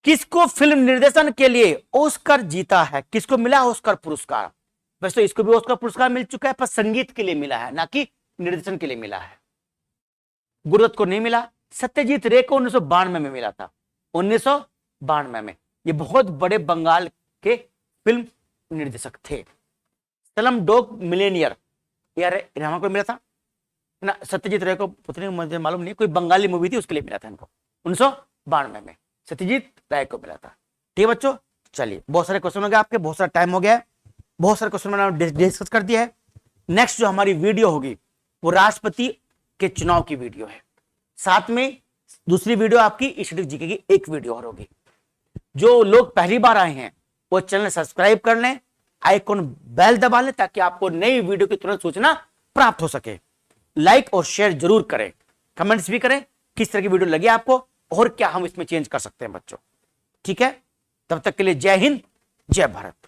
किसको फिल्म निर्देशन के लिए ऑस्कर जीता है, किसको मिला ऑस्कर पुरस्कार, वैसे तो इसको भी ऑस्कर पुरस्कार मिल चुका है, पर संगीत के लिए मिला है, ना कि निर्देशन के लिए मिला है। गुरुदत्त को नहीं मिला, सत्यजीत रे को 1992 में मिला था, 1992 में। ये बहुत बड़े बंगाल के फिल्म निर्देशक थे। स्लमडॉग मिलियनेयर यार इनाम को मिला था ना, सत्यजीत रे को उतने मुझे मालूम नहीं, कोई बंगाली मूवी थी उसके लिए मिला था इनको 1992 में, सत्यजीत राय को मिला था। ठीक है बच्चों, चलिए बहुत सारे क्वेश्चन हो गए आपके, बहुत सारा टाइम हो गया है, बहुत सारे क्वेश्चन मैंने डिस्कस कर दिया है। नेक्स्ट जो हमारी वीडियो होगी वो राष्ट्रपति के चुनाव की वीडियो है, साथ में दूसरी वीडियो आपकी स्टैटिस्टिक्स जीके की एक वीडियो और होगी। जो लोग पहली बार आए हैं वो चैनल सब्सक्राइब कर लें, आइकॉन बेल दबा लें, ताकि आपको नई वीडियो की तुरंत सूचना प्राप्त हो सके। लाइक और शेयर जरूर करें, कमेंट्स भी करें किस तरह की वीडियो लगी आपको और क्या हम इसमें चेंज कर सकते हैं बच्चों। ठीक है, तब तक के लिए जय हिंद, जय भारत।